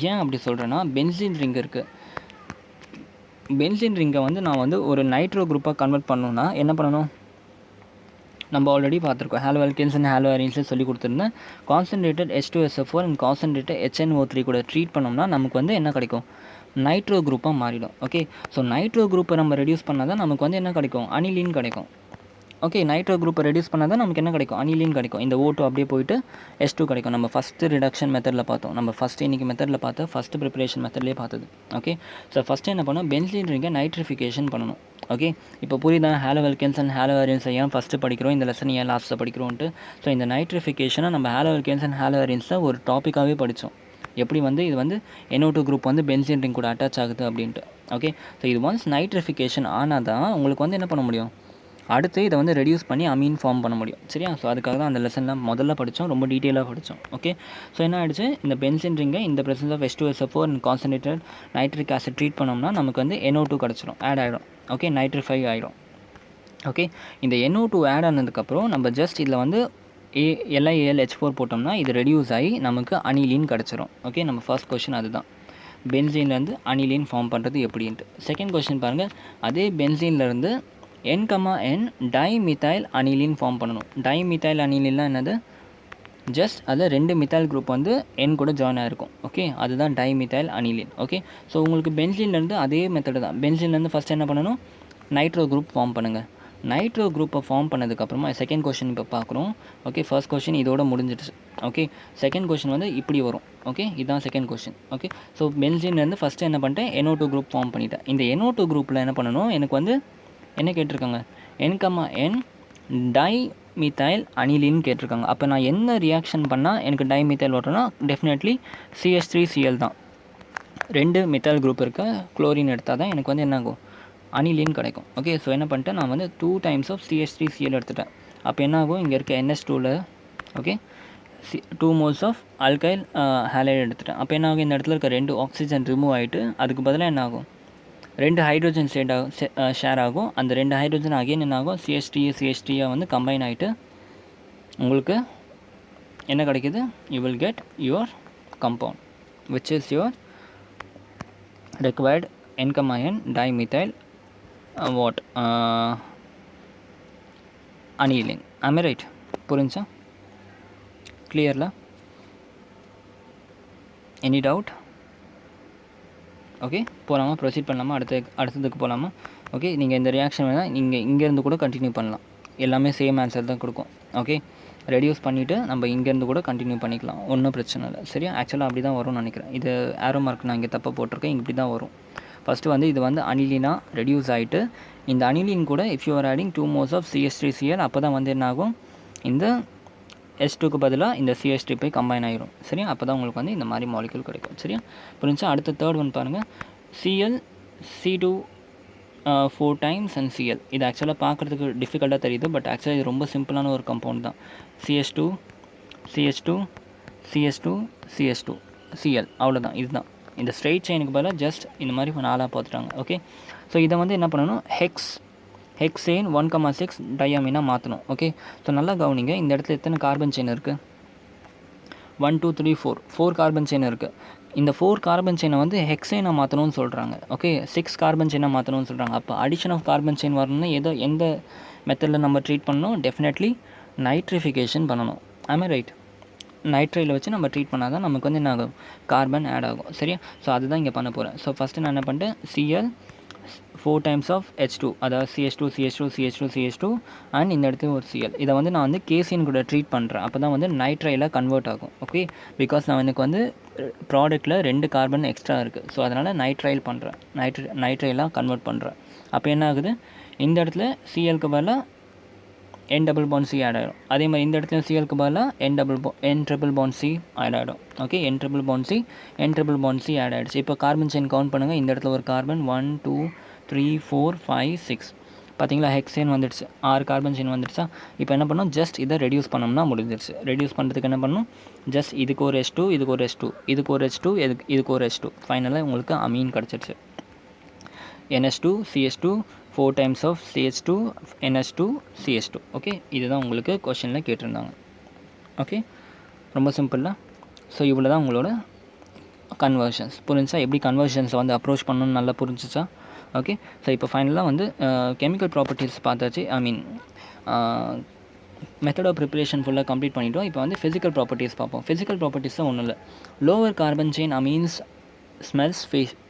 ஏன் அப்படி சொல்கிறேன்னா, பென்சின் ரிங் இருக்குது, பென்சின் ரிங்கை வந்து நான் வந்து ஒரு நைட்ரோ குரூப்பாக கன்வெர்ட் பண்ணணுன்னா என்ன பண்ணணும், நம்ம ஆல்ரெடி பார்த்துருக்கோம். ஹாலோ அல்கேன்ஸ் அண்ட் ஹாலோ அரேன்ஸில் சொல்லி கொடுத்துருந்தேன். Concentrated H2SO4 and concentrated HNO3 கூட ட்ரீட் பண்ணோம்னா நமக்கு வந்து என்ன கிடைக்கும், நைட்ரோ குரூப்பாக மாறிடும். ஓகே, ஸோ நைட்ரோ குரூப்பை நம்ம ரெடியூஸ் பண்ணால் தான் நமக்கு வந்து என்ன கிடைக்கும், அனிலின் கிடைக்கும். ஓகே, நைட்ரோ குரூப்பை ரெடியூஸ் பண்ணால் தான் நமக்கு என்ன கிடைக்கும், அனிலின் கிடைக்கும். இந்த O2 அப்படியே போயிட்டு H2 கிடைக்கும். நம்ம ஃபஸ்ட்டு ரிடக்ஷன் மெத்தடில் பார்த்தோம், நம்ம ஃபஸ்ட்டு இன்றைக்கி மெத்தடில் பார்த்து ஃபஸ்ட்டு ப்ரிப்பரேஷன் மெத்தட்லேயே பார்த்தது. ஓகே, ஸோ ஃபஸ்ட்டு என்ன பண்ணோம், பென்சின் ரிங்கை நைட்ரிஃபிகேஷன் பண்ணணும். ஓகே, இப்போ புரியுதா ஹாலோ ஆல்கேன்ஸ் அண்ட் ஹாலோ அரேன்ஸை ஏன் ஃபஸ்ட்டு படிக்கிறோம், இந்த லெசன் ஏன் லாஸ்ட்டில் படிக்கிறோன்ட்டு. ஸோ இந்த நைட்ரிஃபிகேஷனை நம்ம ஹாலோ ஆல்கேன்ஸ் அண்ட் ஹாலோ அரேன்ஸில் ஒரு டாப்பிக்காகவே படித்தோம். எப்படி வந்து இது வந்து NO2 குரூப் வந்து பென்சீன் ரிங் கூட அட்டாச் ஆகுது அப்படின்ட்டு. ஓகே, ஸோ இது ஒன்ஸ் நைட்ரிஃபிகேஷன் ஆனால் தான் உங்களுக்கு வந்து என்ன பண்ண முடியும், அடுத்து இதை வந்து ரெடியூஸ் பண்ணி அமீன் ஃபார்ம் பண்ண முடியும். சரியா? ஸோ அதுக்காக தான் அந்த லெசன்லாம் முதல்ல படித்தோம், ரொம்ப டீட்டெயிலாக படித்தோம். ஓகே, ஸோ என்ன ஆகிடுச்சு, இந்த பென்சீன் ரிங்கை இந்த presence of H2SO4 and concentrated nitric acid treat பண்ணோம்னா நமக்கு வந்து NO2 கிடச்சிரும், ஆட் ஆகிடும். ஓகே, நைட்ரிஃபை ஆகிடும். ஓகே, இந்த NO2 ஆட் ஆனதுக்கப்புறம் நம்ம ஜஸ்ட் இதில் வந்து LiAlH4 போட்டோம்னா இது ரெடியூஸ் ஆகி நமக்கு அனிலீன் கிடச்சிரும். ஓகே, நம்ம ஃபர்ஸ்ட் கொஷின் அதுதான், பென்சீன்லேருந்து அனிலீன் ஃபார்ம் பண்ணுறது எப்படின்ட்டு. செகண்ட் கொஷின் பாருங்கள், அதே பென்சீன்லேருந்து N, டைமித்தைல் அனிலீன் ஃபார்ம் பண்ணணும். டைமித்தைல் அனிலீன்லாம் என்னது, ஜஸ்ட் அதில் 2 மித்தைல் குரூப் வந்து N கூட ஜாயின் ஆகிருக்கும். ஓகே, அதுதான் டைமித்தைல் அனிலீன். ஓகே, ஸோ உங்களுக்கு பென்சீன்லேருந்து அதே மெத்தடு தான். பென்சீன்லேருந்து ஃபஸ்ட் என்ன பண்ணணும், நைட்ரோ குரூப் ஃபார்ம் பண்ணுங்கள். நைட்ரோ குரூப்பை ஃபார்ம் பண்ணதுக்கப்புறமா செகண்ட் கொஷின் இப்போ பார்க்குறோம். ஓகே, ஃபர்ஸ்ட் கொஷின் இதோட முடிஞ்சிடுச்சு. ஓகே, செகண்ட் கொஷின் வந்து இப்படி வரும். ஓகே, இதுதான் செகண்ட் கொஷின். ஓகே, ஸோ பென்சீன்லேருந்து ஃபஸ்ட்டு என்ன பண்ணிட்டேன், NO2 குரூப் ஃபார்ம் பண்ணிட்டேன். இந்த NO2 குரூப்பில் என்ன பண்ணணும், எனக்கு வந்து என்ன கேட்டிருக்காங்க, N, டைமித்தைல் அனிலின் கேட்டிருக்காங்க. அப்போ நான் என்ன ரியாக்ஷன் பண்ணால் எனக்கு டைமித்தைல் வரணும்னா டெஃபினெட்லி CH3Cl தான். 2 மித்தைல் குரூப் இருக்க குளோரின் எடுத்தால் தான் எனக்கு வந்து என்ன ஆகும், அனிலின் கிடைக்கும். ஓகே, ஸோ என்ன பண்ணிட்டேன், நான் வந்து 2 டைம்ஸ் ஆஃப் CH3Cl எடுத்துட்டேன். அப்போ என்ன ஆகும், இங்கே இருக்க NH2ல் okay 2 moles of alkyl halide எடுத்துட்டேன். அப்போ என்ன ஆகும், இந்த இடத்துல இருக்க 2 ஆக்சிஜன் ரிமூவ் ஆகிட்டு அதுக்கு பதிலாக என்ன ஆகும், 2 ஹைட்ரோஜன் ஷேர் ஆகும். அந்த 2 ஹைட்ரோஜன் அகெயின் என்ன ஆகும், CH3 வந்து கம்பைன் ஆகிட்டு உங்களுக்கு என்ன கிடைக்கிது, you will get your compound which is your required N, dimethyl aniline. am I right? புரிஞ்சா, கிளியர்ல, எனி டவுட்? ஓகே, போகலாமா, ப்ரொசீட் பண்ணலாமா, அடுத்ததுக்கு போகலாமா? ஓகே, நீங்கள் இந்த ரியாக்ஷன் வேணால் நீங்கள் இங்கேருந்து கூட கண்டினியூ பண்ணலாம், எல்லாமே சேம் ஆன்சர் தான் கொடுக்கும். ஓகே, ரெடியூஸ் பண்ணிவிட்டு நம்ம இங்கேருந்து கூட கண்டினியூ பண்ணிக்கலாம், ஒன்றும் பிரச்சனை இல்லை. சரியா? ஆக்சுவலாக அப்படி தான் வரும்னு நினைக்கிறேன். இது ஆரோ மார்க் நான் இங்கே தப்பாக போட்டிருக்கேன், இப்படி தான் வரும். ஃபஸ்ட்டு வந்து இது வந்து அனிலினா ரெடியூஸ் ஆகிட்டு இந்த அனிலின் கூட if you are adding 2 moles of CH3Cl அப்போ தான் வந்து என்ன ஆகும், இந்த H2க்கு பதிலாக இந்த CH3 போய் கம்பைன் ஆகிரும். சரியா? அப்போ தான் உங்களுக்கு வந்து இந்த மாதிரி மாலிக்யூல் கிடைக்கும். சரியா? புரிஞ்சா? அடுத்த தேர்ட் ஒன் பாருங்கள், Cl C2 4 times and Cl. இது ஆக்சுவலாக பார்க்குறதுக்கு டிஃபிகல்ட்டாக தெரியுது, பட் ஆக்சுவலாக இது ரொம்ப சிம்பிளான ஒரு கம்பவுண்ட் தான். CH2 Cl அவ்வளோதான். இதுதான் இந்த ஸ்ட்ரெயிட் செயினுக்கு பதிலாக ஜஸ்ட் இந்த மாதிரி 4ஆக பார்த்துட்டாங்க. ஓகே, ஸோ இதை வந்து என்ன பண்ணணும், ஹெக்ஸேன் 1,6 டையமினாக மாற்றணும். ஓகே, ஸோ நல்லா கவனிங்க, இந்த இடத்துல எத்தனை கார்பன் செயின் இருக்குது, 1 2 3 4 கார்பன் செயின் இருக்குது. இந்த 4 கார்பன் செயினை வந்து ஹெக்ஸேனாக மாற்றணும்னு சொல்கிறாங்க. ஓகே, 6 கார்பன் செயினாக மாற்றணும்னு சொல்கிறாங்க. அப்போ அடிஷன் ஆஃப் கார்பன் செயின் வரணும்னா எந்த மெத்தடில் நம்ம ட்ரீட் பண்ணணும், டெஃபினெட்லி நைட்ரிஃபிகேஷன் பண்ணணும். ஆமே ரைட், நைட்ரையில் வச்சு நம்ம ட்ரீட் பண்ணால் தான் நமக்கு வந்து என்ன ஆகும், கார்பன் ஆட் ஆகும். சரியா? ஸோ அதுதான் இங்கே பண்ண போகிறேன். ஸோ ஃபஸ்ட்டு நான் என்ன பண்ணிட்டேன், Cl 4 டைம்ஸ் ஆஃப் H2, அதாவது CH2 அண்ட் இந்த இடத்துல ஒரு Cl. இதை வந்து நான் வந்து கேசின் கூட ட்ரீட் பண்ணுறேன். அப்போ தான் வந்து நைட்ரையில் கன்வெர்ட் ஆகும். ஓகே, பிகாஸ் நான் எனக்கு வந்து ப்ராடக்ட்டில் 2 கார்பன் எக்ஸ்ட்ரா இருக்குது. ஸோ அதனால் நைட்ரைல் பண்ணுறேன், நைட்ரைலாக கன்வெர்ட் பண்ணுறேன். அப்போ என்ன ஆகுது, இந்த இடத்துல Clக்கு பதிலாக N double bond C add ஆகிடும். அதே மாதிரி இந்த இடத்துல Clக்கு பதிலாக N triple bond C add ஆகிடும். Okay, N triple bond C add ஆகிடுச்சு. இப்போ கார்பன் செயின் கவுண்ட் பண்ணுங்கள். இந்த இடத்துல ஒரு கார்பன் 1 2 3 4 5 6 பார்த்தீங்களா, ஹெக்ஸேன் வந்துடுச்சு, 6 கார்பன் செயின் வந்துடுச்சா. இப்போ என்ன பண்ணணும், ஜஸ்ட் இதை ரெடியூஸ் பண்ணோம்னா முடிஞ்சிருச்சு. ரெடியூஸ் பண்ணுறதுக்கு என்ன பண்ணணும், ஜஸ்ட் இதுக்கு ஒரு H2, இதுக்கு ஒரு H2, இதுக்கு ஒரு H2, இதுக்கு ஒரு H2, ஃபைனலாக உங்களுக்கு அமீன் கிடச்சிருச்சு. NH2 CH2 4 times of CH2 NH2 CH2. Okay, இதுதான் உங்களுக்கு கொஷனில் கேட்டிருந்தாங்க. ஓகே, ரொம்ப சிம்பிளாக. ஸோ இவ்வளோ தான் உங்களோட கன்வர்ஷன்ஸ். புரிஞ்சா, எப்படி கன்வர்ஷன்ஸை வந்து அப்ரோச் பண்ணணும்னு நல்லா புரிஞ்சிச்சா? ஓகே, ஸோ இப்போ ஃபைனலாக வந்து கெமிக்கல் ப்ராப்பர்ட்டிஸ் பார்த்தாச்சு. ஐ மீன் மெத்தட் ஆஃப் ப்ரிப்பரேஷன் ஃபுல்லாக கம்ப்ளீட் பண்ணிவிட்டோம். இப்போ வந்து ஃபிசிக்கல் ப்ராப்பர்ட்டிஸ் பார்ப்போம். ஃபிசிக்கல் ப்ராப்பர்ட்டிஸ் தான் ஒன்றும் இல்லை, lower carbon chain amines smells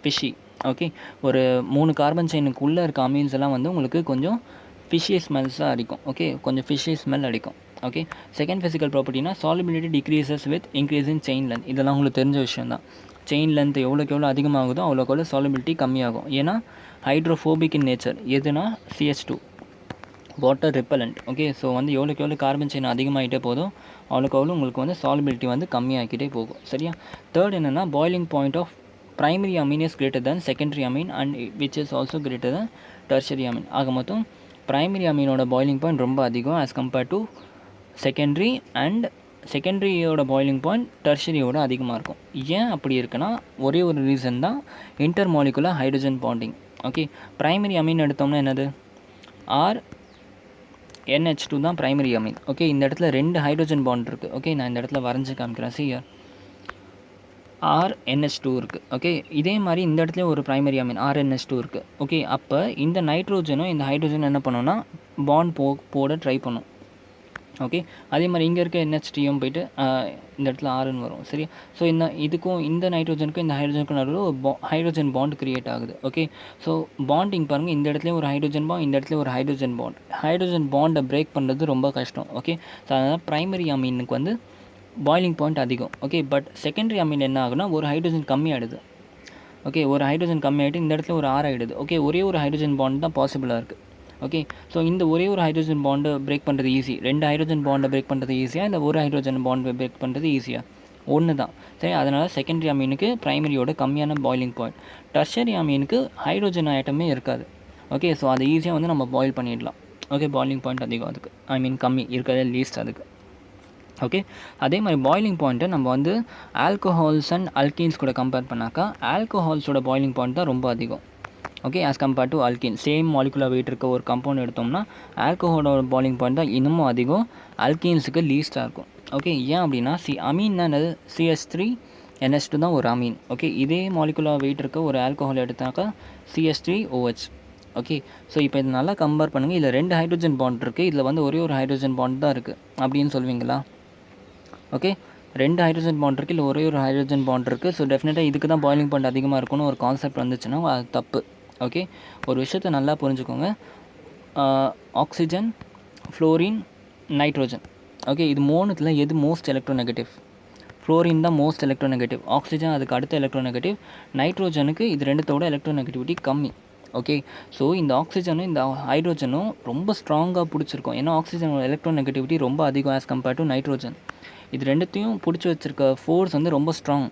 fishy. Okay, ஒரு 3 கார்பன் செயினுக்குள்ளே இருக்க அமீன்ஸ் எல்லாம் வந்து உங்களுக்கு கொஞ்சம் ஃபிஷி ஸ்மெல்ஸாக அடிக்கும். ஓகே, கொஞ்சம் ஃபிஷி ஸ்மெல் அடிக்கும். ஓகே, செகண்ட் ஃபிசிக்கல் ப்ராப்பர்ட்டினா solubility decreases with increase in chain length. இதெல்லாம் உங்களுக்கு தெரிஞ்ச விஷயம் தான். செயின் லென்த் எவ்வளோக்கு எவ்வளோ அதிகமாகுதோ அவ்வளோக்கு எவ்வளோ சாலிபிலிட்டி கம்மியாகும். ஏன்னா ஹைட்ரோஃபோபிக் இன் நேச்சர். எதுனா CH2 water repellent. Okay, so வந்து எவ்வளோக்கு எவ்வளோ கார்பன் செயின் அதிகமாகிட்டே போதும் அவ்வளோக்கு எவ்வளோ உங்களுக்கு வந்து சாலிபிலிட்டி வந்து கம்மியாகிக்கிட்டே போகும். சரியா? தேர்ட் என்னென்னா boiling point of primary amine is greater than secondary amine and which is also greater than tertiary amine. ஆக மொத்தம் primary amine பாய்லிங் பாயிண்ட் ரொம்ப அதிகம் as compared to secondary, and செகண்டரியோட பாய்லிங் பாயிண்ட் டெர்ஷரியோட அதிகமாக இருக்கும். ஏன் அப்படி இருக்குன்னா ஒரே ஒரு ரீசன் தான், intermolecular hydrogen bonding. Okay, primary amine எடுத்தோம்னா என்னது NH2 தான் பிரைமரி அமீன். ஓகே, இந்த இடத்துல 2 ஹைட்ரஜன் பாண்ட் இருக்குது. ஓகே, நான் இந்த இடத்துல வரைஞ்சி காமிக்கிறேன். சிஆர் RNH2 இருக்குது. ஓகே, இதே மாதிரி இந்த இடத்துல ஒரு பிரைமரி அமீன் RNH2 இருக்குது. ஓகே, அப்போ இந்த நைட்ரோஜனும் இந்த ஹைட்ரோஜனும் என்ன பண்ணோன்னா பாண்ட் போட ட்ரை பண்ணும். ஓகே, அதே மாதிரி இங்கே இருக்க NH3யும் போயிட்டு இந்த இடத்துல ஆறுன்னு வரும். சரியா? ஸோ இதுக்கும் இந்த நைட்ரோஜனுக்கும் இந்த ஹைட்ரோஜனுக்கும் நடுவில் ஒரு ஹைட்ரோஜன் பாண்ட் கிரியேட் ஆகுது. ஓகே, ஸோ பாண்டிங் பாருங்கள், இந்த இடத்துலையும் ஒரு ஹைட்ரோஜன் பாண்ட், இந்த இடத்துல ஒரு ஹைட்ரோஜன் பாண்ட். ஹைட்ரோஜன் பாண்டை பிரேக் பண்ணுறது ரொம்ப கஷ்டம். ஓகே, ஸோ அதனால் பிரைமரி அமீனுக்கு வந்து பாய்லிங் பாயிண்ட் அதிகம். ஓகே, பட் செகண்டரி அமீன் என்ன ஆகுனா ஒரு ஹைட்ரோஜன் கம்மியாகிடுது. ஓகே, ஒரு ஹைட்ரோஜன் கம்மியாகிட்டு இந்த இடத்துல ஒரு R ஆகிடுது. ஓகே, ஒரே ஒரு ஹைட்ரோஜன் பாண்ட் தான் பாசிபிளாக இருக்குது. ஓகே, ஸோ இந்த ஒரே ஒரு ஹைட்ரோஜன் பாண்டை பிரேக் பண்ணுறது ஈஸி. 2 ஹைட்ரோஜன் பாண்டை பிரேக் பண்ணுறது ஈஸியாக, இந்த ஒரு ஹைட்ரோஜன் பாண்டை பிரேக் பண்ணுறது ஈஸியாக ஒன்று தான். சரி, அதனால் செகண்டரி அமீனுக்கு பிரைமரியோட கம்மியான பாய்லிங் பாயிண்ட். டெர்ஷரி அமீனுக்கு ஹைட்ரோஜன் ஐட்டமே இருக்காது. ஓகே, ஸோ அதை ஈஸியாக வந்து நம்ம பாயில் பண்ணிடலாம். ஓகே, பாய்லிங் பாயிண்ட் அதிகம் அதுக்கு, கம்மி இருக்கிறதே லீஸ்ட் அதுக்கு. ஓகே, அதே மாதிரி பாய்லிங் பாயிண்ட்டை நம்ம வந்து ஆல்கஹால்ஸ் அண்ட் அல்கீன்ஸ் கூட கம்பேர் பண்ணாக்கா ஆல்கஹால்ஸோட பாய்லிங் பாயிண்ட் தான் ரொம்ப அதிகம். Okay, as compared to alkene. Same molecular wait இருக்க ஒரு கம்பவுண்ட் எடுத்தோம்னா ஆல்கஹாலோட பாய்லிங் பாயிண்ட் தான் இன்னமும் அதிகம், அல்கீன்ஸுக்கு லீஸ்ட்டாக இருக்கும். ஓகே, ஏன் அப்படின்னா அமீன் தான் என்னது CH3NH2 தான் ஒரு அமீன். ஓகே, இதே மாலிகுலர் வெயிட் இருக்க ஒரு ஆல்கஹால் எடுத்தாக்கா CH3OH. ஓகே, ஸோ இப்போ இது நல்லா கம்பேர் பண்ணுங்கள். இதில் 2 ஹைட்ரோஜன் பாண்ட் இருக்குது, இதில் வந்து ஒரே ஒரு ஹைட்ரோஜன் பாண்ட் தான் இருக்குது அப்படின்னு சொல்வீங்களா? ஓகே, 2 ஹைட்ரோஜன் பாண்ட் இருக்குது, இல்லை ஒரே ஒரு ஹைட்ரோஜன் பாண்ட் இருக்குது. ஸோ டெஃபினட்டாக இதுக்கு தான் பாய்லிங் பாயிண்ட் அதிகமாக இருக்கும்னு ஒரு கான்செப்ட் வந்துச்சுன்னா அது தப்பு. ஓகே, ஒரு விஷயத்தை நல்லா புரிஞ்சுக்கோங்க. Oxygen, fluorine, nitrogen. ஓகே, இது மூணுத்தில் எது மோஸ்ட் எலக்ட்ரோநெகட்டிவ்? ஃப்ளோரின் தான் மோஸ்ட் எலக்ட்ரோநெகட்டிவ், ஆக்சிஜன் அதுக்கு அடுத்த எலக்ட்ரோநெகட்டிவ், நைட்ரோஜனுக்கு இது ரெண்டுத்தோட எலக்ட்ரோநெகட்டிவிட்டி கம்மி. ஓகே, ஸோ இந்த ஆக்சிஜனும் இந்த ஹைட்ரோஜனும் ரொம்ப ஸ்ட்ராங்காக பிடிச்சிருக்கும். ஏன்னா ஆக்சிஜனோட எலக்ட்ரோநெகட்டிவிட்டி ரொம்ப அதிகம் ஆஸ் கம்பேர்ட் டு நைட்ரோஜன். இது ரெண்டுத்தையும் பிடிச்சி வச்சுருக்க ஃபோர்ஸ் வந்து ரொம்ப strong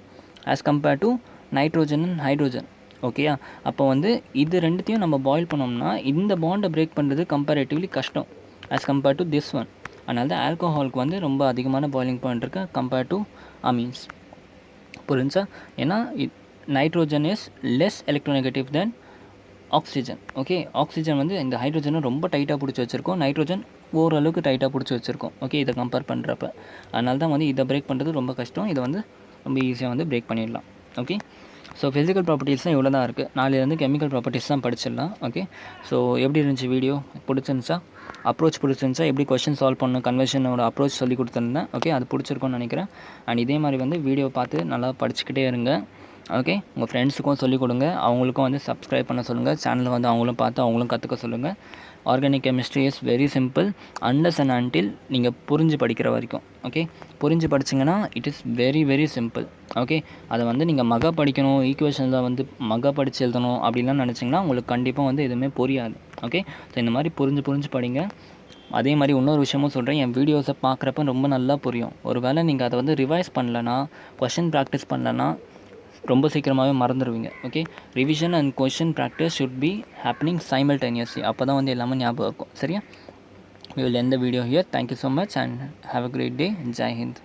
as compared to nitrogen and hydrogen. ஓகேயா? அப்போ வந்து இது ரெண்டுத்தையும் நம்ம பாயில் பண்ணோம்னா இந்த பாண்டை பிரேக் பண்ணுறது கம்பேரேட்டிவ்லி கஷ்டம் as compared to this one. அதனால தான் ஆல்கஹாலுக்கு வந்து ரொம்ப அதிகமான பாய்லிங் பாயிண்ட் இருக்குது கம்பேர்ட் டு அமீன்ஸ். புரிஞ்சா? ஏன்னா nitrogen is less electronegative then oxygen. Okay, oxygen வந்து இந்த ஹைட்ரோஜனை ரொம்ப டைட்டாக பிடிச்சி வச்சுருக்கோம், நைட்ரோஜன் ஓரளவுக்கு டைட்டாக பிடிச்சி வச்சுருக்கோம். ஓகே, இதை கம்பேர் பண்ணுறப்ப அதனால தான் வந்து இதை பிரேக் பண்ணுறது ரொம்ப கஷ்டம், இதை வந்து ரொம்ப ஈஸியாக வந்து பிரேக் பண்ணிடலாம். ஓகே, ஸோ ஃபிசிக்கல் ப்ராப்பர்ட்டிஸ் தான் இவ்வளோ தான் இருக்குது. நாளையிலேருந்து கெமிக்கல் ப்ராப்பர்ட்டிஸ் தான் படிச்சிடலாம். ஓகே, ஸோ எப்படி இருந்துச்சு வீடியோ? பிடிச்சிருந்துச்சா? அப்ரோச் பிடிச்சிருந்துச்சா? எப்படி கொஸ்டின் சால்வ் பண்ணணும், கன்வர்ஷனோட அப்ரோச் சொல்லி கொடுத்துருந்தேன். ஓகே, அது பிடிச்சிருக்கோன்னு நினைக்கிறேன். அண்ட் இதே மாதிரி வந்து வீடியோ பார்த்து நல்லா படிச்சுக்கிட்டே இருங்க. ஓகே, உங்கள் ஃப்ரெண்ட்ஸுக்கும் சொல்லிக் கொடுங்க, அவங்களுக்கும் வந்து சப்ஸ்கிரைப் பண்ண சொல்லுங்கள். சேனலை வந்து அவங்களும் பார்த்து அவங்களும் கற்றுக்க சொல்லுங்கள். Organic chemistry is very simple unless and until நீங்கள் புரிஞ்சு படிக்கிற வரைக்கும். ஓகே, புரிஞ்சு படிச்சிங்கன்னா it is very very simple. Okay, அதை வந்து நீங்கள் மக படிக்கணும், ஈக்குவேஷனில் வந்து மக படித்து எழுதணும் அப்படின்லாம் நினச்சிங்கன்னா உங்களுக்கு கண்டிப்பாக வந்து எதுவுமே புரியாது. ஓகே, ஸோ இந்த மாதிரி புரிஞ்சு படிங்க. அதே மாதிரி இன்னொரு விஷயமும் சொல்கிறேன், என் வீடியோஸை பார்க்குறப்ப ரொம்ப நல்லா புரியும். ஒரு வேளை நீங்கள் அதை வந்து ரிவைஸ் பண்ணலன்னா, கொஷின் ப்ராக்டிஸ் பண்ணலன்னா ரொம்ப சீக்கிரமாகவே மறந்துடுவீங்க. Okay, revision and question practice should be happening simultaneously. அப்போ தான் வந்து எல்லாமே ஞாபகம் இருக்கும். சரியா? We will end the video here. Thank you so much and have a great day. Jai Hind.